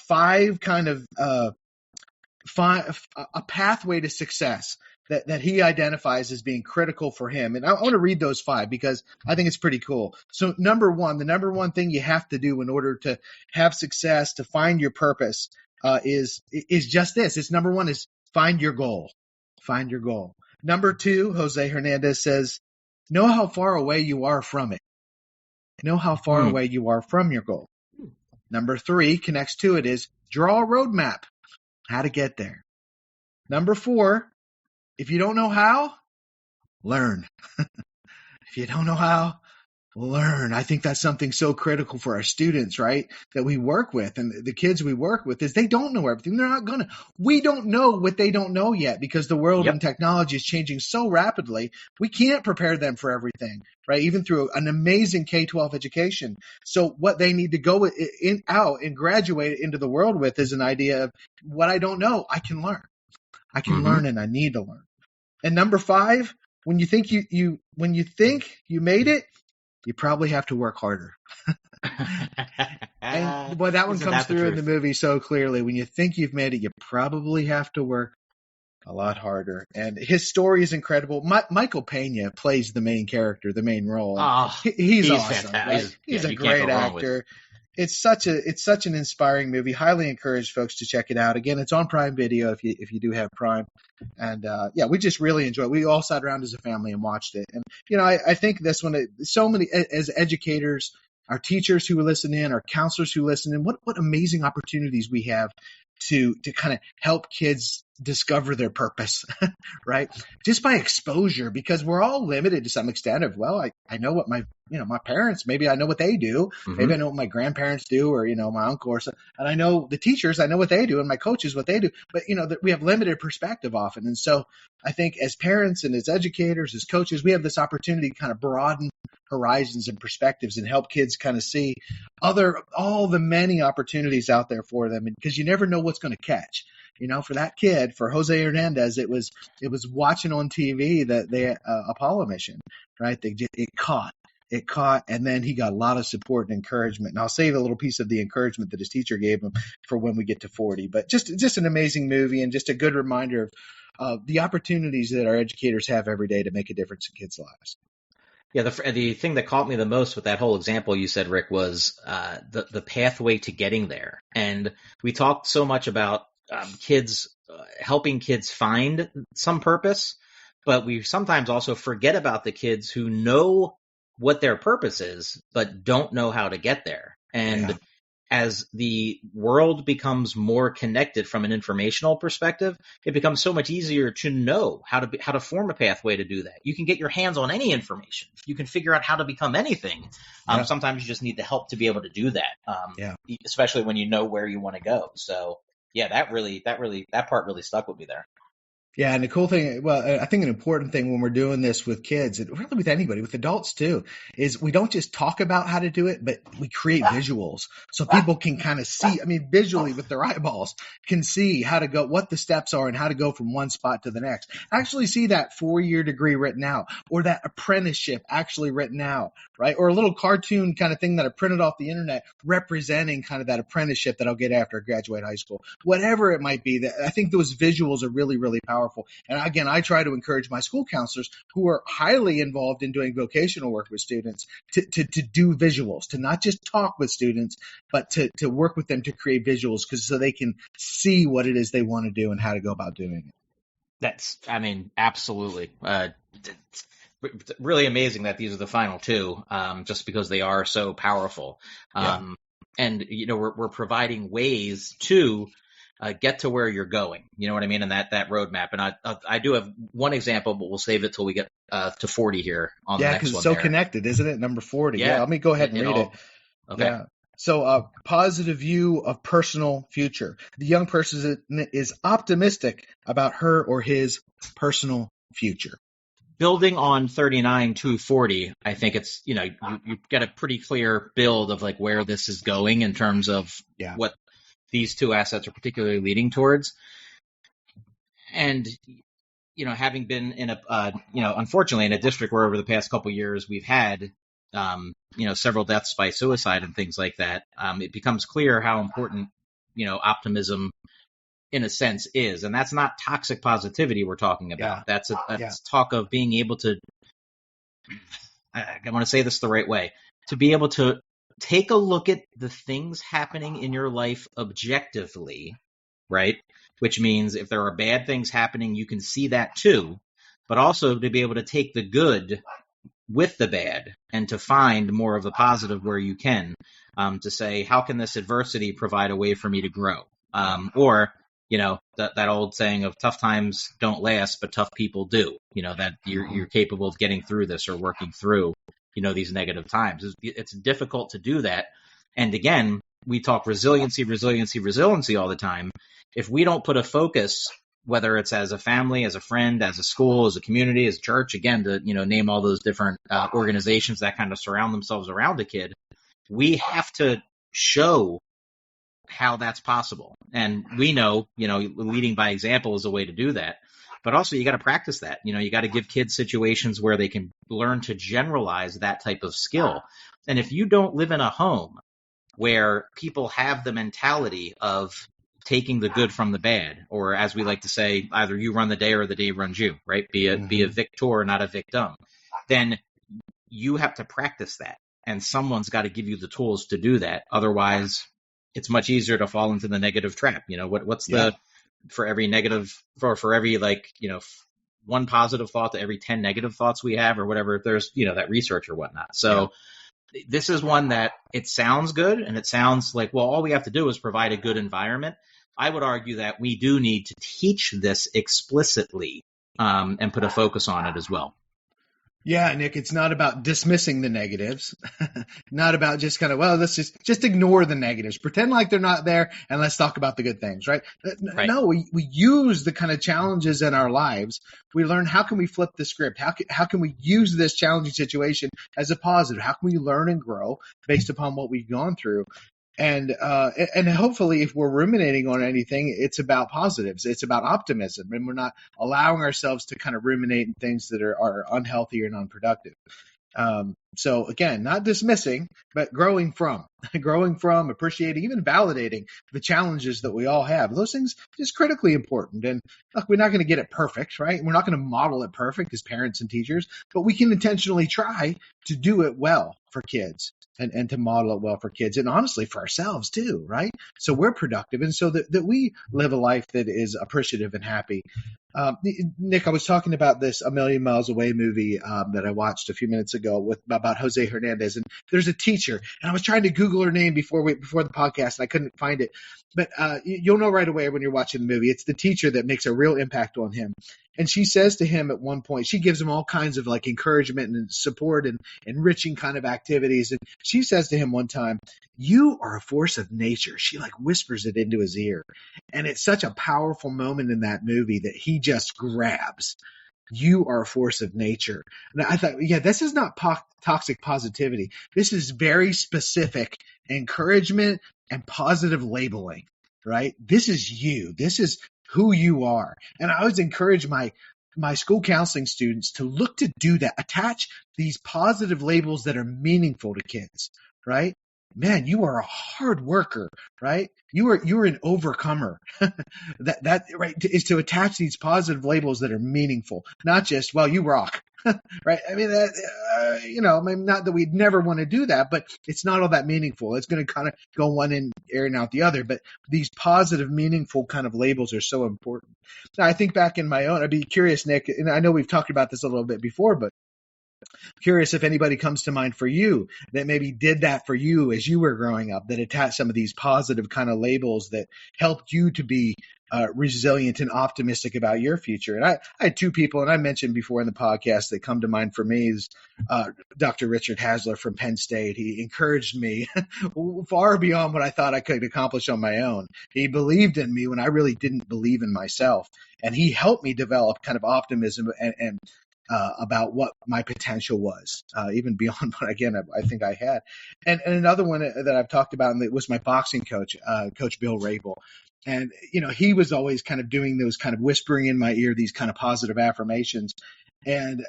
pathway to success that he identifies as being critical for him. And I want to read those 5 because I think it's pretty cool. So the number one thing you have to do in order to have success, to find your purpose, is just this. It's number 1 is find your goal. Find your goal. Number 2, Jose Hernandez says, know how far away you are from it. Know how far away you are from your goal. Number 3 connects to it is draw a roadmap. How to get there. Number 4, if you don't know how, learn. If you don't know how, learn. I think that's something so critical for our students, right? That we work with, and the kids we work with, is they don't know everything. They're not gonna. We don't know what they don't know yet, because the world and technology is changing so rapidly. We can't prepare them for everything, right? Even through an amazing K-12 education. So what they need to go out and graduate into the world with is an idea of what I don't know, I can learn. I can learn, and I need to learn. And number 5, when you think you made it, you probably have to work harder. And boy, that one comes through in the movie so clearly. When you think you've made it, you probably have to work a lot harder. And his story is incredible. Michael Pena plays the main character, the main role. He's awesome. Right? He's a great actor. It's such an inspiring movie. Highly encourage folks to check it out. Again, it's on Prime Video if you do have Prime. And we just really enjoyed it. We all sat around as a family and watched it. And I think this one, so many as educators, our teachers who listen in, our counselors who listen in, what amazing opportunities we have to kind of help kids discover their purpose, right? Just by exposure, because we're all limited to some extent of, well, I know what my parents, maybe I know what they do. Maybe I know what my grandparents do, or, my uncle or so. And I know the teachers, I know what they do, and my coaches, what they do. But, that we have limited perspective often. And so I think as parents and as educators, as coaches, we have this opportunity to kind of broaden horizons and perspectives and help kids kind of see all the many opportunities out there for them. Because you never know what's going to catch. For that kid, for Jose Hernandez, it was watching on TV the Apollo mission, right? It caught, and then he got a lot of support and encouragement. And I'll save a little piece of the encouragement that his teacher gave him for when we get to 40. But just an amazing movie, and just a good reminder of the opportunities that our educators have every day to make a difference in kids' lives. Yeah, the thing that caught me the most with that whole example you said, Rick, was the pathway to getting there. And we talked so much about helping kids find some purpose, but we sometimes also forget about the kids who know what their purpose is, but don't know how to get there. And as the world becomes more connected from an informational perspective, it becomes so much easier to know how to form a pathway to do that. You can get your hands on any information. You can figure out how to become anything. Sometimes you just need the help to be able to do that, especially when you know where you want to go. So Yeah, that part really stuck with me there. Yeah, and the cool thing, well, I think an important thing when we're doing this with kids, and really with anybody, with adults too, is we don't just talk about how to do it, but we create visuals so people can kind of see, I mean, visually with their eyeballs, can see how to go, what the steps are and how to go from one spot to the next. Actually see that 4-year degree written out, or that apprenticeship actually written out, right? Or a little cartoon kind of thing that I printed off the internet representing kind of that apprenticeship that I'll get after I graduate high school. Whatever it might be, that I think those visuals are really, really powerful. And again, I try to encourage my school counselors who are highly involved in doing vocational work with students to do visuals, to not just talk with students, but to work with them to create visuals, because so they can see what it is they want to do and how to go about doing it. I mean, absolutely. It's really amazing that these are the final two, just because they are so powerful. And we're providing ways to get to where you're going. You know what I mean? And that roadmap. And I do have one example, but we'll save it till we get to 40 here on the next one. Yeah, because it's so connected, isn't it? Number 40. Yeah, let me go ahead and read it. Okay. Yeah. So, positive view of personal future. The young person is optimistic about her or his personal future. Building on 39 to 40, I think it's, you've got a pretty clear build of like where this is going in terms of what these two assets are particularly leading towards. And, having been in unfortunately in a district where over the past couple of years we've had, several deaths by suicide and things like that, it becomes clear how important, optimism in a sense is. And that's not toxic positivity we're talking about. That's talk of being able to, I want to say this the right way, to be able to take a look at the things happening in your life objectively, right? Which means if there are bad things happening, you can see that too, but also to be able to take the good with the bad and to find more of the positive where you can, to say, how can this adversity provide a way for me to grow? Or that old saying of tough times don't last, but tough people do, that you're capable of getting through this or working through, these negative times. It's difficult to do that. And again, we talk resiliency all the time. If we don't put a focus, whether it's as a family, as a friend, as a school, as a community, as a church, again, to, name all those different organizations that kind of surround themselves around a kid, we have to show how that's possible. And we know, leading by example is a way to do that. But also you got to practice that. You got to give kids situations where they can learn to generalize that type of skill. And if you don't live in a home where people have the mentality of taking the good from the bad, or as we like to say, either you run the day or the day runs you, right? Be a victor, not a victim. Then you have to practice that. And someone's got to give you the tools to do that. Otherwise, it's much easier to fall into the negative trap. What's the, for every negative, for every one positive thought to every 10 negative thoughts we have, or whatever, there's, that research or whatnot. So this is one that it sounds good. And it sounds like, well, all we have to do is provide a good environment. I would argue that we do need to teach this explicitly, and put a focus on it as well. Yeah, Nick, it's not about dismissing the negatives, not about just kind of, well, let's just ignore the negatives, pretend like they're not there, and let's talk about the good things, right? No, we use the kind of challenges in our lives. We learn, how can we flip the script? How can we use this challenging situation as a positive? How can we learn and grow based upon what we've gone through? And hopefully if we're ruminating on anything, it's about positives. It's about optimism, and we're not allowing ourselves to kind of ruminate in things that are unhealthy or unproductive. So again, not dismissing, but growing from, appreciating, even validating the challenges that we all have. Those things is critically important. And look, we're not going to get it perfect, right? We're not going to model it perfect as parents and teachers, but we can intentionally try to do it well for kids. And to model it well for kids, and honestly for ourselves too, right? So we're productive, and so that we live a life that is appreciative and happy. Nick, I was talking about this A Million Miles Away movie that I watched a few minutes ago about Jose Hernandez, and there's a teacher, and I was trying to Google her name before the podcast, and I couldn't find it. But you'll know right away when you're watching the movie. It's the teacher that makes a real impact on him. And she says to him at one point, she gives him all kinds of like encouragement and support and enriching kind of activities. And she says to him one time, "You are a force of nature." She like whispers it into his ear. And it's such a powerful moment in that movie that he just grabs. You are a force of nature. And I thought, yeah, this is not toxic positivity. This is very specific encouragement and positive labeling, right? This is you. This is who you are. And I always encourage my school counseling students to look to do that, attach these positive labels that are meaningful to kids, right? Man, you are a hard worker, right? You are an overcomer. that right is to attach these positive labels that are meaningful, not just, well, you rock, right? I mean, not that we'd never want to do that, but it's not all that meaningful. It's going to kind of go one end area and out the other. But these positive, meaningful kind of labels are so important. Now, I think back in my own, I'd be curious, Nick, and I know we've talked about this a little bit before, but curious if anybody comes to mind for you that maybe did that for you as you were growing up, that attached some of these positive kind of labels that helped you to be resilient and optimistic about your future. And I had two people, and I mentioned before in the podcast, that come to mind for me is Dr. Richard Hasler from Penn State. He encouraged me far beyond what I thought I could accomplish on my own. He believed in me when I really didn't believe in myself. And he helped me develop kind of optimism and about what my potential was, even beyond what, again, I think I had. And another one that I've talked about, and it was my boxing coach, Coach Bill Rabel. And, he was always kind of doing those kind of whispering in my ear, these kind of positive affirmations. And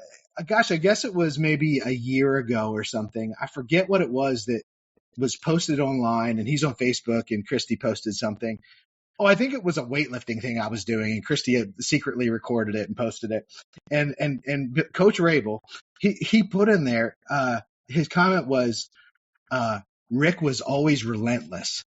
gosh, I guess it was maybe a year ago or something. I forget what it was that was posted online, and he's on Facebook, and Christy posted something. Oh, I think it was a weightlifting thing I was doing, and Christy had secretly recorded it and posted it. And Coach Rabel, he put in there, his comment was, Rick was always relentless.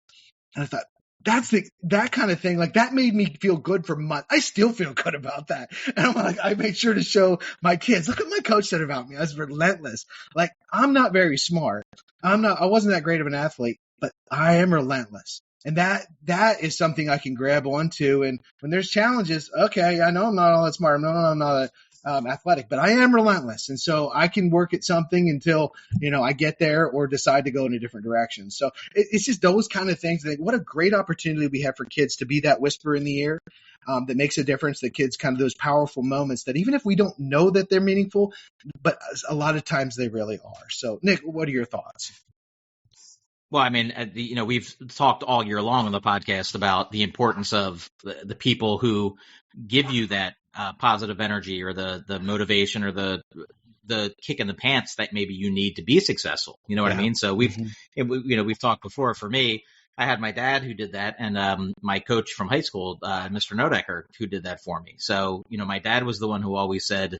And I thought, that kind of thing, like that made me feel good for months. I still feel good about that. And I'm like, I made sure to show my kids, look what my coach said about me. I was relentless. Like, I'm not very smart. I wasn't that great of an athlete, but I am relentless. And that is something I can grab onto. And when there's challenges, okay, I know I'm not all that smart. No, I'm not athletic, but I am relentless. And so I can work at something until, I get there or decide to go in a different direction. So it's just those kind of things. What a great opportunity we have for kids to be that whisper in the ear that makes a difference. The kids kind of those powerful moments that even if we don't know that they're meaningful, but a lot of times they really are. So Nick, what are your thoughts? Well, I mean, we've talked all year long on the podcast about the importance of the people who give you that positive energy or the motivation or the kick in the pants that maybe you need to be successful. You know what I mean? So we've talked before. For me, I had my dad who did that, and my coach from high school, Mr. Nodecker, who did that for me. So my dad was the one who always said,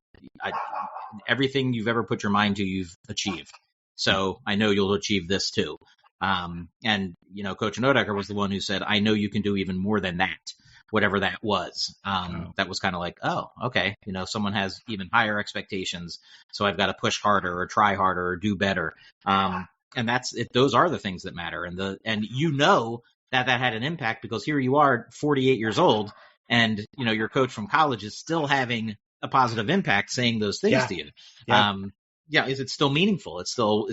everything you've ever put your mind to, you've achieved. So I know you'll achieve this too. And Coach Nodecker was the one who said, I know you can do even more than that, whatever that was. That was kind of like, oh, okay. Someone has even higher expectations. So I've got to push harder or try harder or do better. And those are the things that matter. And that had an impact because here you are 48 years old and, your coach from college is still having a positive impact saying those things to you. Yeah. Is it still meaningful? It still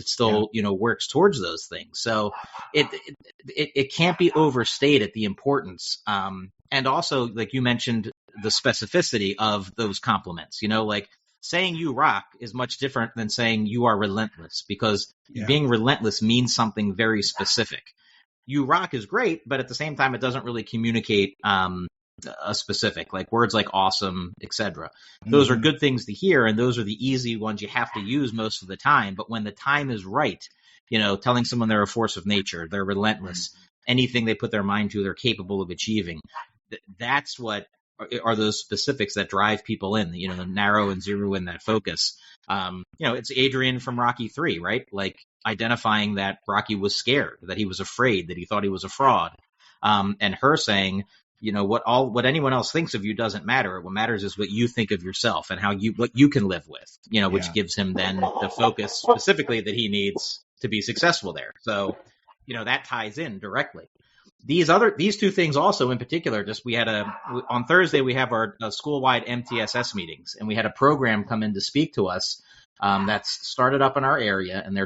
works towards those things. So it can't be overstated, the importance. And also, like you mentioned, the specificity of those compliments, like saying you rock is much different than saying you are relentless, because being relentless means something very specific. You rock is great, but at the same time, it doesn't really communicate, a specific, like words like awesome, etc. Those are good things to hear, and those are the easy ones you have to use most of the time. But when the time is right, telling someone they're a force of nature, they're relentless, anything they put their mind to, they're capable of achieving. That's what are those specifics that drive people in, narrow and zero in that focus. It's Adrian from Rocky 3, right? Like identifying that Rocky was scared, that he was afraid, that he thought he was a fraud. And her saying, what anyone else thinks of you doesn't matter. What matters is what you think of yourself and what you can live with, which gives him then the focus specifically that he needs to be successful there. So, that ties in directly. these two things also in particular, just we had on Thursday, we have our school-wide MTSS meetings, and we had a program come in to speak to us that's started up in our area, and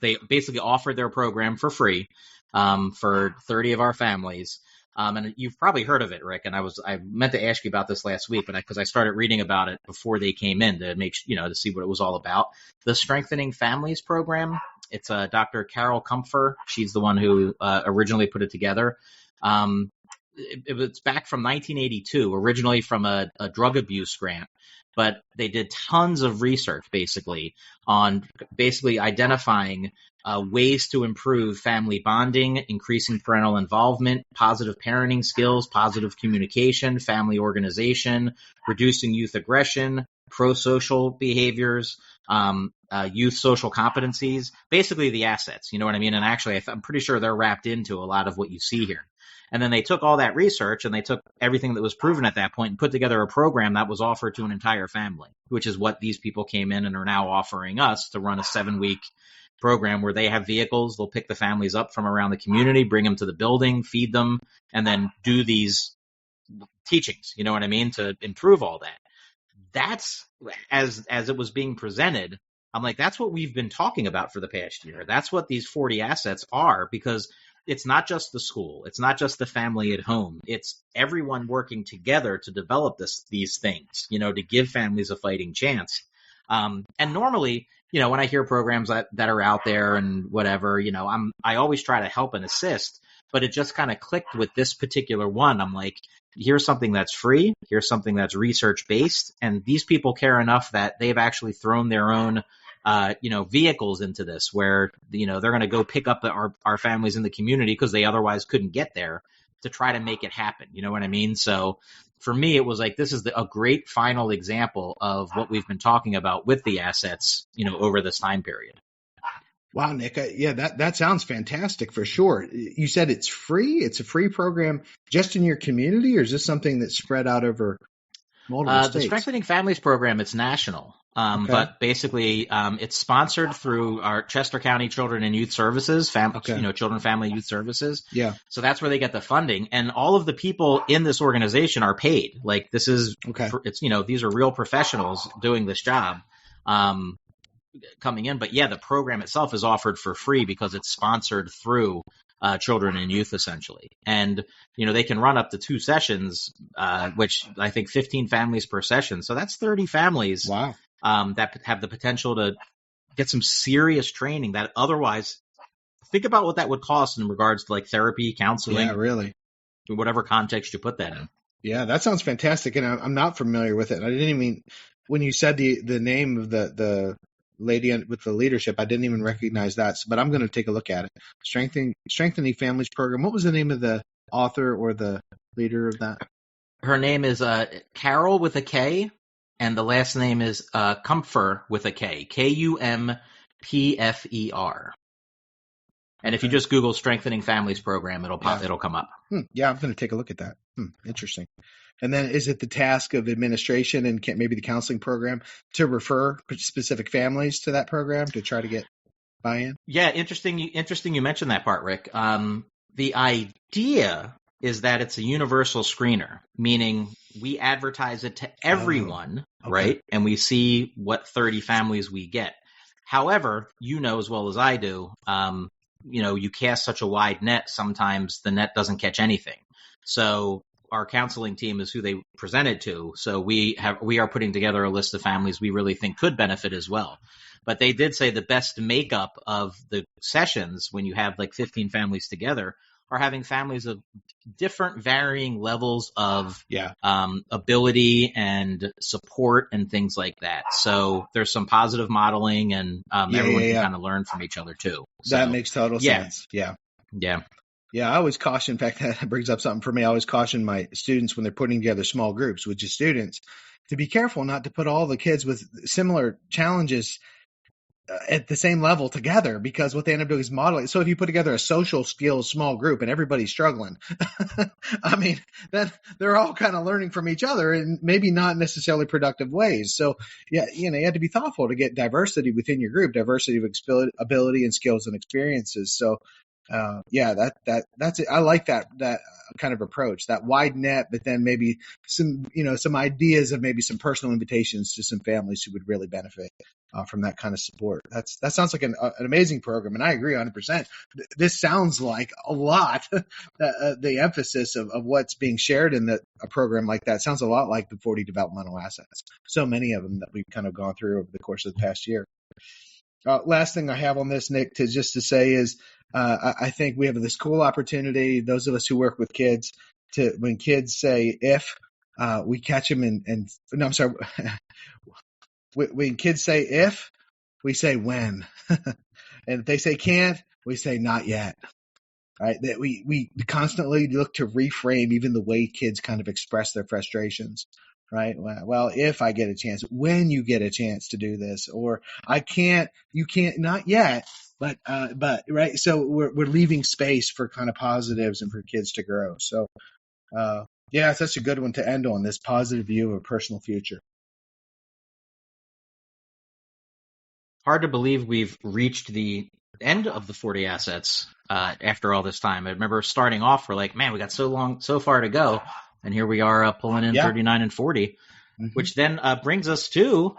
they basically offered their program for free for 30 of our families. And you've probably heard of it, Rick. And I meant to ask you about this last week, but because I started reading about it before they came in to see what it was all about. The Strengthening Families program. It's Dr. Carol Comfer. She's the one who originally put it together. It's back from 1982, originally from a drug abuse grant. But they did tons of research, on identifying ways to improve family bonding, increasing parental involvement, positive parenting skills, positive communication, family organization, reducing youth aggression, pro-social behaviors, youth social competencies, basically the assets, you know what I mean? And actually, I'm pretty sure they're wrapped into a lot of what you see here. And then they took all that research and they took everything that was proven at that point and put together a program that was offered to an entire family, which is what these people came in and are now offering us to run a 7-week program where they have vehicles. They'll pick the families up from around the community, bring them to the building, feed them, and then do these teachings, you know what I mean, to improve all that. That's as it was being presented. I'm like, that's what we've been talking about for the past year. That's what these 40 assets are, because it's not just the school. It's not just the family at home. It's everyone working together to develop these things, to give families a fighting chance. And normally, when I hear programs that are out there and whatever, I always try to help and assist, but it just kind of clicked with this particular one. I'm like, here's something that's free. Here's something that's research based. And these people care enough that they've actually thrown their own vehicles into this, where, they're going to go pick up our families in the community because they otherwise couldn't get there, to try to make it happen. You know what I mean? So for me, it was like, this is a great final example of what we've been talking about with the assets, over this time period. Wow, Nick. Yeah, that sounds fantastic for sure. You said it's free. It's a free program just in your community, or is this something that's spread out over multiple states? The Strengthening Families program, it's national. Okay. But basically, it's sponsored through our Chester County Children and Youth Services, Children, Family, Youth Services. Yeah. So that's where they get the funding, and all of the people in this organization are paid. Like, this is, these are real professionals doing this job, coming in. But yeah, the program itself is offered for free because it's sponsored through children and youth, essentially. And, they can run up to 2 sessions, which I think 15 families per session. So that's 30 families. Wow. That have the potential to get some serious training that otherwise, think about what that would cost in regards to like therapy, counseling. Yeah, really. Whatever context you put that in. Yeah, that sounds fantastic. And I'm not familiar with it. I didn't even, when you said the name of the lady with the leadership, I didn't even recognize that. But I'm going to take a look at it. Strengthening Families program. What was the name of the author or the leader of that? Her name is Carol with a K. And the last name is Comfer with a K, Kumpfer. And if you just Google Strengthening Families program, it'll come up. Yeah, I'm going to take a look at that. Interesting. And then is it the task of administration and maybe the counseling program to refer specific families to that program to try to get buy-in? Yeah, interesting you mentioned that part, Rick. The idea is that it's a universal screener, meaning we advertise it to everyone, right? And we see what 30 families we get. However, as well as I do, you cast such a wide net, sometimes the net doesn't catch anything. So our counseling team is who they present it to. So we are putting together a list of families we really think could benefit as well. But they did say the best makeup of the sessions, when you have like 15 families together, are having families of different varying levels of ability and support and things like that. So there's some positive modeling, and everyone can kind of learn from each other too. So, that makes total sense. Yeah. I always caution, in fact, that brings up something for me. I always caution my students when they're putting together small groups, which is students, to be careful not to put all the kids with similar challenges at the same level together, because what they end up doing is modeling. So if you put together a social skills small group and everybody's struggling, I mean, then they're all kind of learning from each other in maybe not necessarily productive ways. So yeah, you have to be thoughtful to get diversity within your group, diversity of ability and skills and experiences. So That's it. I like that kind of approach, that wide net, but then maybe some ideas of maybe some personal invitations to some families who would really benefit from that kind of support. That sounds like an amazing program, and I agree 100%. This sounds like a lot. The emphasis of what's being shared in a program like that sounds a lot like the 40 developmental assets. So many of them that we've kind of gone through over the course of the past year. Last thing I have on this, Nick, to say is I think we have this cool opportunity, those of us who work with kids, to when kids say if, we catch them no, I'm sorry. When kids say if, we say when. And if they say can't, we say not yet. Right? That we constantly look to reframe even the way kids kind of express their frustrations. Right? Well, if I get a chance, when you get a chance to do this, or you can't, not yet, but right. So we're leaving space for kind of positives and for kids to grow. So, yeah, that's a good one to end on, this positive view of a personal future. Hard to believe we've reached the end of the 40 assets after all this time. I remember starting off, we're like, man, we got so far to go. And here we are pulling in 39 and 40, which then brings us to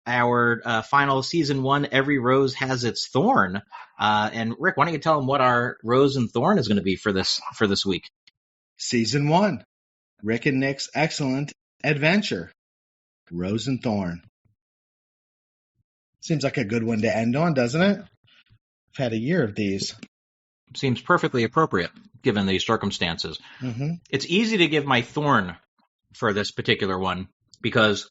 our final season 1, Every Rose Has Its Thorn. And Rick, why don't you tell them what our rose and thorn is going to be for this week? Season 1, Rick and Nick's excellent adventure, Rose and Thorn. Seems like a good one to end on, doesn't it? I've had a year of these. Seems perfectly appropriate given the circumstances. It's easy to give my thorn for this particular one because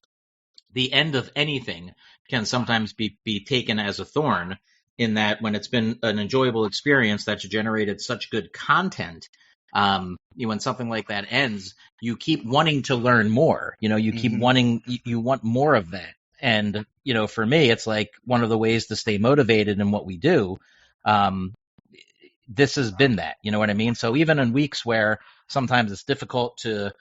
the end of anything can sometimes be taken as a thorn, in that when it's been an enjoyable experience that's generated such good content, when something like that ends, you keep wanting to learn more. You keep wanting, you want more of that. And, for me, it's like one of the ways to stay motivated in what we do. This has been that, you know what I mean? So even in weeks where sometimes it's difficult to,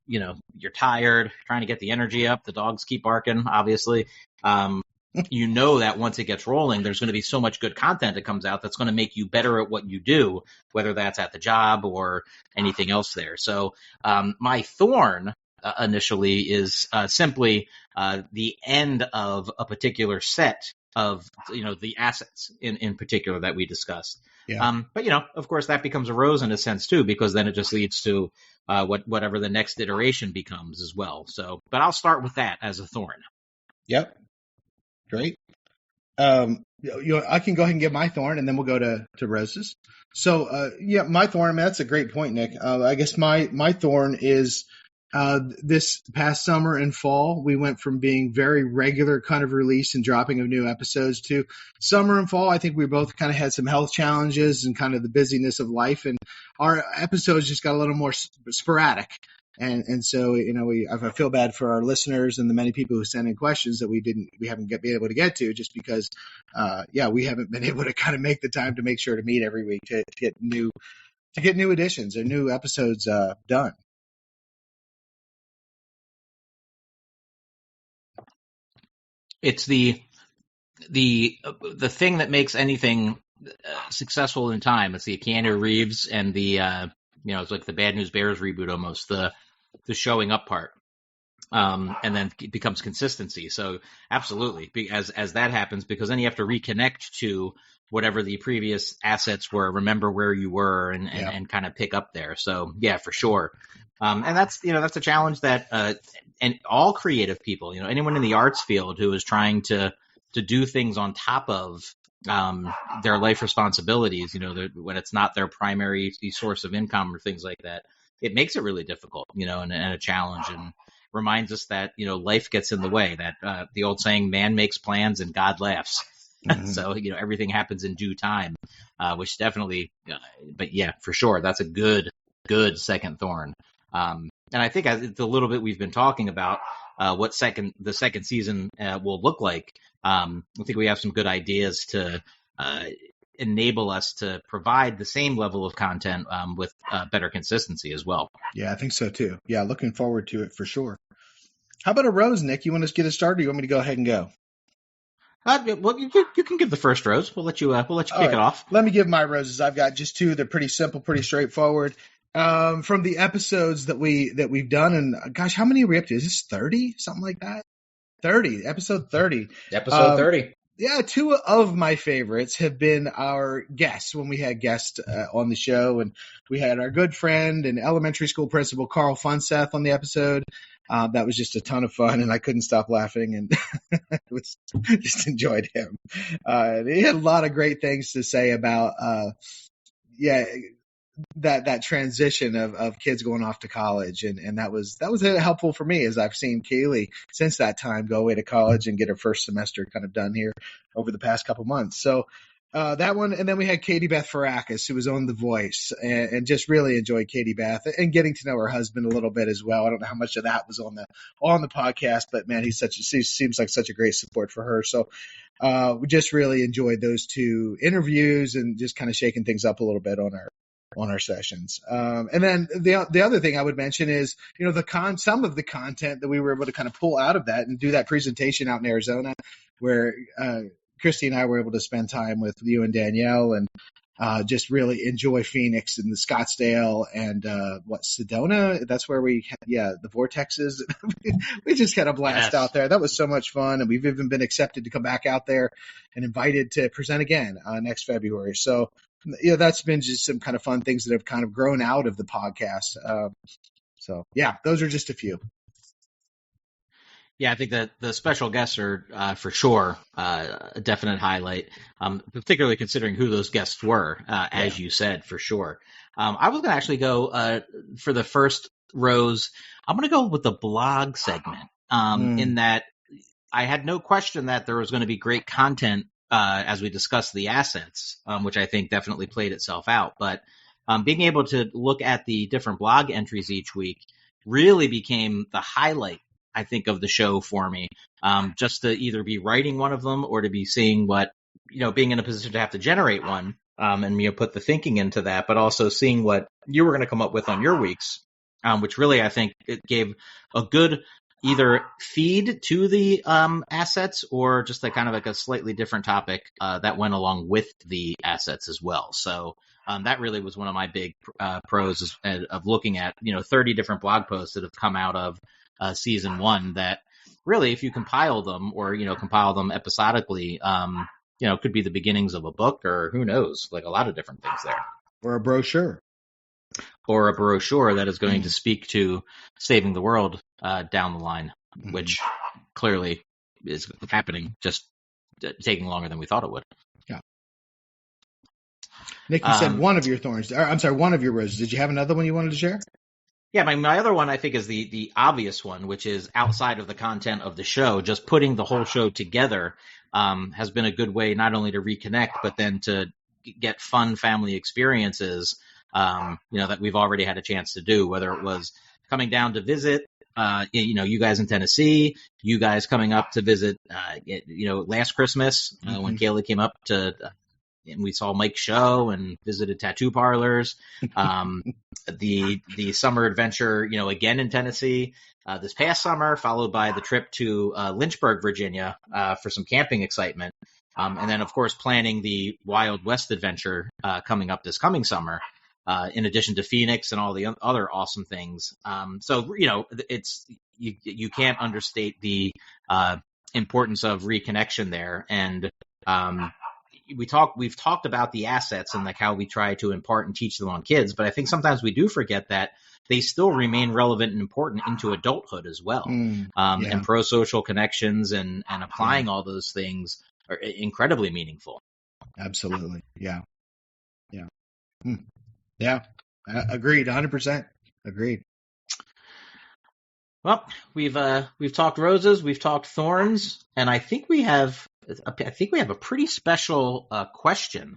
you're tired, trying to get the energy up, the dogs keep barking, obviously. That once it gets rolling, there's going to be so much good content that comes out that's going to make you better at what you do, whether that's at the job or anything else there. So my thorn initially is simply the end of a particular set of the assets in particular that we discussed. Yeah. But of course that becomes a rose in a sense too, because then it just leads to whatever the next iteration becomes as well. So, but I'll start with that as a thorn. Yep. Great. I can go ahead and give my thorn, and then we'll go to roses. So, my thorn. I mean, that's a great point, Nick. I guess my thorn is this past summer and fall, we went from being very regular kind of release and dropping of new episodes to summer and fall. I think we both kind of had some health challenges and kind of the busyness of life, and our episodes just got a little more sporadic. And so, I feel bad for our listeners and the many people who sent in questions that we haven't been able to get to, just because, we haven't been able to kind of make the time to make sure to meet every week to get new editions or new episodes done. It's the thing that makes anything successful in time. It's the Keanu Reeves and the it's like the Bad News Bears reboot almost, the showing up part, and then it becomes consistency. So absolutely, as that happens, because then you have to reconnect to whatever the previous assets were, remember where you were, and kind of pick up there. So yeah, for sure. And that's a challenge that and all creative people, anyone in the arts field who is trying to do things on top of their life responsibilities, when it's not their primary source of income or things like that, it makes it really difficult, and a challenge, and reminds us that, life gets in the way, that the old saying, man makes plans and God laughs. Mm-hmm. So, everything happens in due time, which definitely, but yeah, for sure, that's a good second thorn. And I think the little bit we've been talking about what the second season will look like, I think we have some good ideas to enable us to provide the same level of content with better consistency as well. Yeah, I think so too. Yeah, looking forward to it for sure. How about a rose, Nick? You want to get us started, or you want me to go ahead and go? Well, you can give the first rose. We'll let you kick it off. Let me give my roses. I've got just two. They're pretty simple, pretty straightforward. From the episodes that we've done, and gosh, how many are we up to? Is this 30? Something like that? 30, episode 30. Episode 30. Yeah, two of my favorites have been our guests when we had guests on the show, and we had our good friend and elementary school principal Carl Funseth on the episode. That was just a ton of fun, and I couldn't stop laughing, and just enjoyed him. He had a lot of great things to say about, that transition of kids going off to college, and that was helpful for me, as I've seen Kaylee since that time go away to college and get her first semester kind of done here over the past couple months. So that one, and then we had Katie Beth Farakis, who was on The Voice, and just really enjoyed Katie Beth and getting to know her husband a little bit as well. I don't know how much of that was on the podcast, but man, he seems like such a great support for her. So we just really enjoyed those two interviews and just kind of shaking things up a little bit on our sessions. And then the other thing I would mention is, some of the content that we were able to kind of pull out of that and do that presentation out in Arizona, where Christy and I were able to spend time with you and Danielle and just really enjoy Phoenix and the Scottsdale and Sedona. That's where the vortexes. We just had a blast out there. That was so much fun, and we've even been accepted to come back out there and invited to present again next February. So that's been just some kind of fun things that have kind of grown out of the podcast. So yeah, those are just a few. Yeah, I think that the special guests are for sure a definite highlight, particularly considering who those guests were, as you said, for sure. I was going to actually go for the first rose. I'm going to go with the blog segment, in that I had no question that there was going to be great content as we discussed the assets, which I think definitely played itself out. But being able to look at the different blog entries each week really became the highlight, I think, of the show for me, just to either be writing one of them or to be seeing what, being in a position to have to generate one, and put the thinking into that, but also seeing what you were going to come up with on your weeks, which really, I think, it gave a good either feed to the assets or just a kind of like a slightly different topic that went along with the assets as well. So that really was one of my big pros of looking at 30 different blog posts that have come out of season one, that really, if you compile them or compile them episodically, could be the beginnings of a book, or who knows, like a lot of different things there. Or a brochure. Or a brochure that is going to speak to saving the world down the line, which clearly is happening, just taking longer than we thought it would. Yeah. Nick, you said one of your one of your roses. Did you have another one you wanted to share? Yeah, my other one, I think, is the obvious one, which is outside of the content of the show. Just putting the whole show together has been a good way not only to reconnect, but then to get fun family experiences, that we've already had a chance to do, whether it was coming down to visit, you guys in Tennessee, you guys coming up to visit, last Christmas, when Kayla came up and we saw Mike's show and visited tattoo parlors, the summer adventure, again in Tennessee, this past summer, followed by the trip to Lynchburg, Virginia, for some camping excitement. And then, of course, planning the Wild West adventure coming up this coming summer, in addition to Phoenix and all the other awesome things. So, it's you can't understate the importance of reconnection there. And we've talked about the assets and like how we try to impart and teach them on kids, but I think sometimes we do forget that they still remain relevant and important into adulthood as well. And pro-social connections and applying all those things are incredibly meaningful. Absolutely. Yeah. Yeah. Yeah. Agreed. 100%. Agreed. Well, we've talked roses, we've talked thorns, and I think we have a pretty special question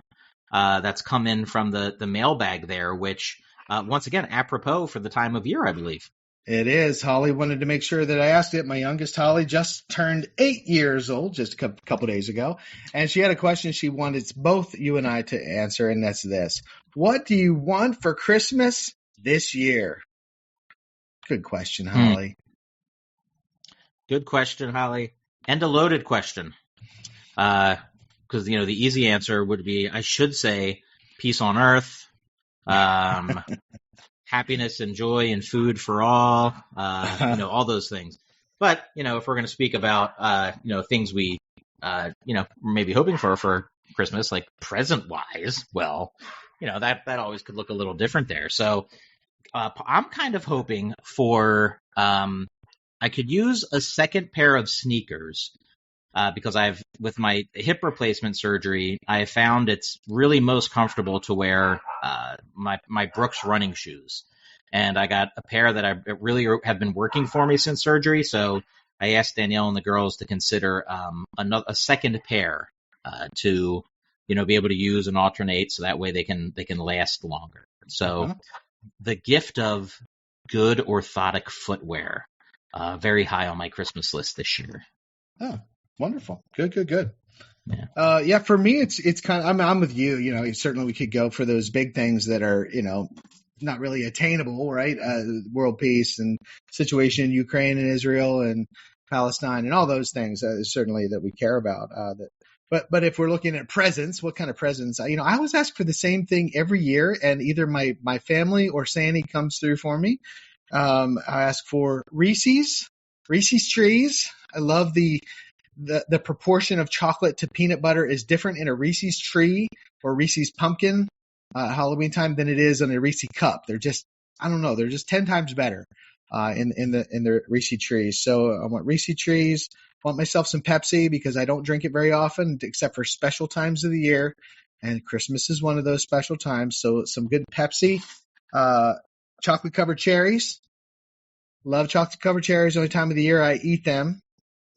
that's come in from the mailbag there, which once again, apropos for the time of year, I believe. It is. Holly wanted to make sure that I asked it. My youngest, Holly, just turned 8 years old just a couple days ago, and she had a question she wanted both you and I to answer, and that's this: what do you want for Christmas this year? Good question, Holly. Good question, Holly, and a loaded question. Because, the easy answer would be, I should say peace on earth, happiness and joy and food for all, all those things. But, if we're going to speak about, things we, maybe hoping for Christmas, like present wise, well, that always could look a little different there. So I'm kind of hoping for, I could use a second pair of sneakers. Because with my hip replacement surgery, I have found it's really most comfortable to wear my Brooks running shoes. And I got a pair that really have been working for me since surgery. So I asked Danielle and the girls to consider a second pair to be able to use and alternate, so that way they can last longer. So the gift of good orthotic footwear, very high on my Christmas list this year. Oh. Wonderful. Good. Yeah. For me, it's kind of, I'm with you, certainly we could go for those big things that are, not really attainable, right? World peace and situation in Ukraine and Israel and Palestine and all those things, certainly that we care about. But if we're looking at presents, what kind of presents? I always ask for the same thing every year, and either my family or Sandy comes through for me. I ask for Reese's trees. I love the proportion of chocolate to peanut butter is different in a Reese's tree or Reese's pumpkin Halloween time than it is in a Reese's cup. They're just, I don't know, they're just 10 times better in the Reese's trees. So I want Reese's trees. I want myself some Pepsi because I don't drink it very often except for special times of the year. And Christmas is one of those special times. So some good Pepsi, chocolate covered cherries. Love chocolate covered cherries. The only time of the year I eat them.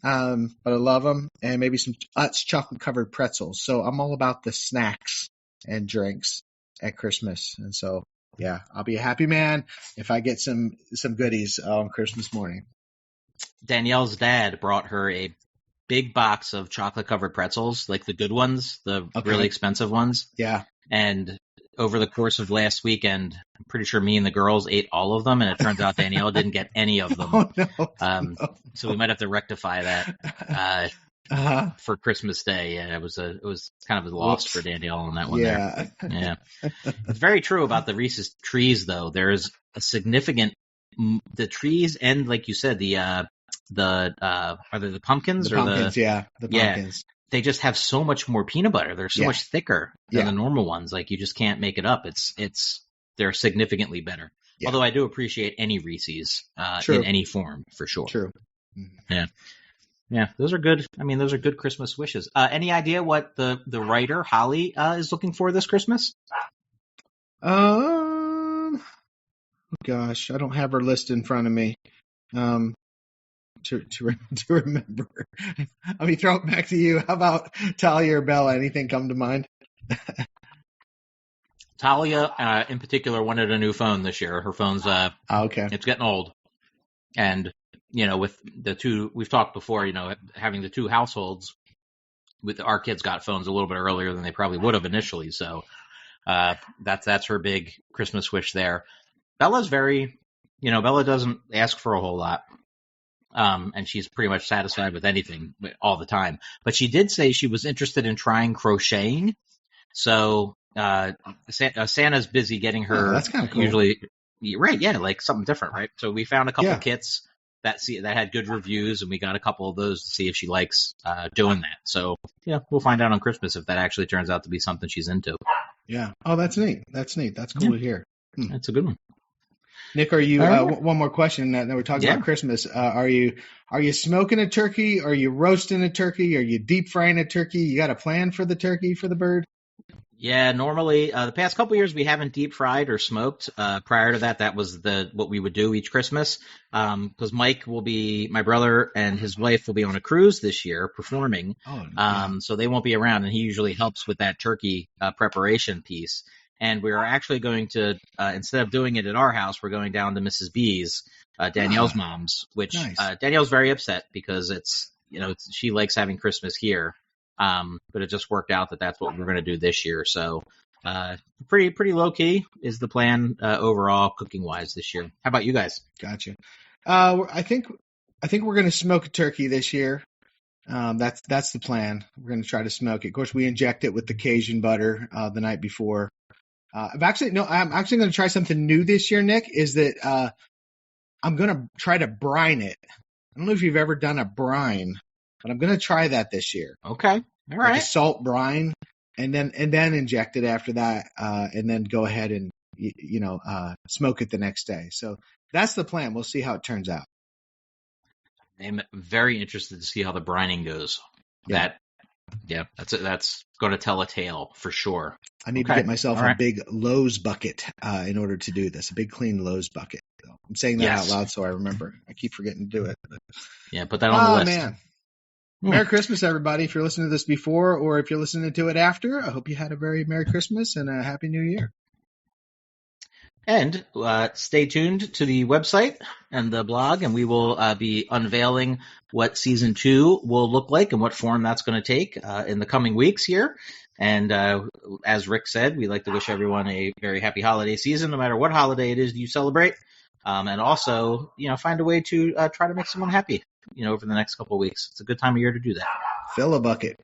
But I love them, and maybe some Utz chocolate covered pretzels. So I'm all about the snacks and drinks at Christmas. And so, yeah, I'll be a happy man if I get some goodies on Christmas morning. Danielle's dad brought her a big box of chocolate covered pretzels, like the good ones, the really expensive ones. Yeah. And over the course of last weekend, I'm pretty sure me and the girls ate all of them, and it turns out Danielle didn't get any of them. Oh, no. So we might have to rectify that for Christmas Day. Yeah, it was kind of a loss for Danielle on that one. Yeah. There. Yeah. It's very true about the Reese's trees, though. There's a significant the trees, and like you said, are they the pumpkins? The pumpkins. The pumpkins. Yeah. They just have so much more peanut butter. They're so much thicker than the normal ones. Like, you just can't make it up. They're significantly better. Yeah. Although I do appreciate any Reese's in any form, for sure. True. Yeah. Yeah, those are good. I mean, those are good Christmas wishes. Any idea what the writer Holly is looking for this Christmas? Gosh, I don't have her list in front of me. To remember. Let me throw it back to you. How about Talia or Bella? Anything come to mind? Talia, in particular, wanted a new phone this year. Her phone's okay. It's getting old, and with the two, we've talked before. Having the two households, with our kids got phones a little bit earlier than they probably would have initially. So that's her big Christmas wish there. Bella's Bella doesn't ask for a whole lot. And she's pretty much satisfied with anything all the time. But she did say she was interested in trying crocheting. So Santa's busy getting her. That's kind of cool. Usually, right? Yeah, like something different, right? So we found a couple kits that had good reviews, and we got a couple of those to see if she likes doing that. So we'll find out on Christmas if that actually turns out to be something she's into. Yeah. Oh, that's neat. That's cool to hear. That's a good one. Nick, are you? One more question. That we're talking about Christmas. Are you smoking a turkey? Are you roasting a turkey? Are you deep frying a turkey? You got a plan for the turkey, for the bird? Yeah, normally the past couple of years we haven't deep fried or smoked. Prior to that was what we would do each Christmas. Because my brother and his wife will be on a cruise this year performing. So they won't be around, and he usually helps with that turkey preparation piece. And we're actually going to, instead of doing it at our house, we're going down to Mrs. B's, Danielle's mom's, which Danielle's very upset because she likes having Christmas here. But it just worked out that that's what we're going to do this year. So pretty low key is the plan overall cooking wise this year. How about you guys? Gotcha. I think we're going to smoke a turkey this year. That's the plan. We're going to try to smoke it. Of course, we inject it with the Cajun butter the night before. I'm actually going to try something new this year, Nick. Is that I'm going to try to brine it. I don't know if you've ever done a brine, but I'm going to try that this year. Okay, all right. Like a salt brine, and then inject it after that, and then go ahead and smoke it the next day. So that's the plan. We'll see how it turns out. I'm very interested to see how the brining goes. Yeah. That's going to tell a tale for sure. I need to get myself a big Lowe's bucket in order to do this. A big clean Lowe's bucket. So I'm saying that out loud so I remember. I keep forgetting to do it. But... Yeah, put that on the list. Man. Merry Christmas, everybody. If you're listening to this before or if you're listening to it after, I hope you had a very Merry Christmas and a Happy New Year. And stay tuned to the website and the blog, and we will be unveiling what Season 2 will look like and what form that's going to take in the coming weeks here. And as Rick said, we'd like to wish everyone a very happy holiday season, no matter what holiday it is you celebrate. And also, find a way to try to make someone happy, over the next couple of weeks. It's a good time of year to do that. Fill a bucket.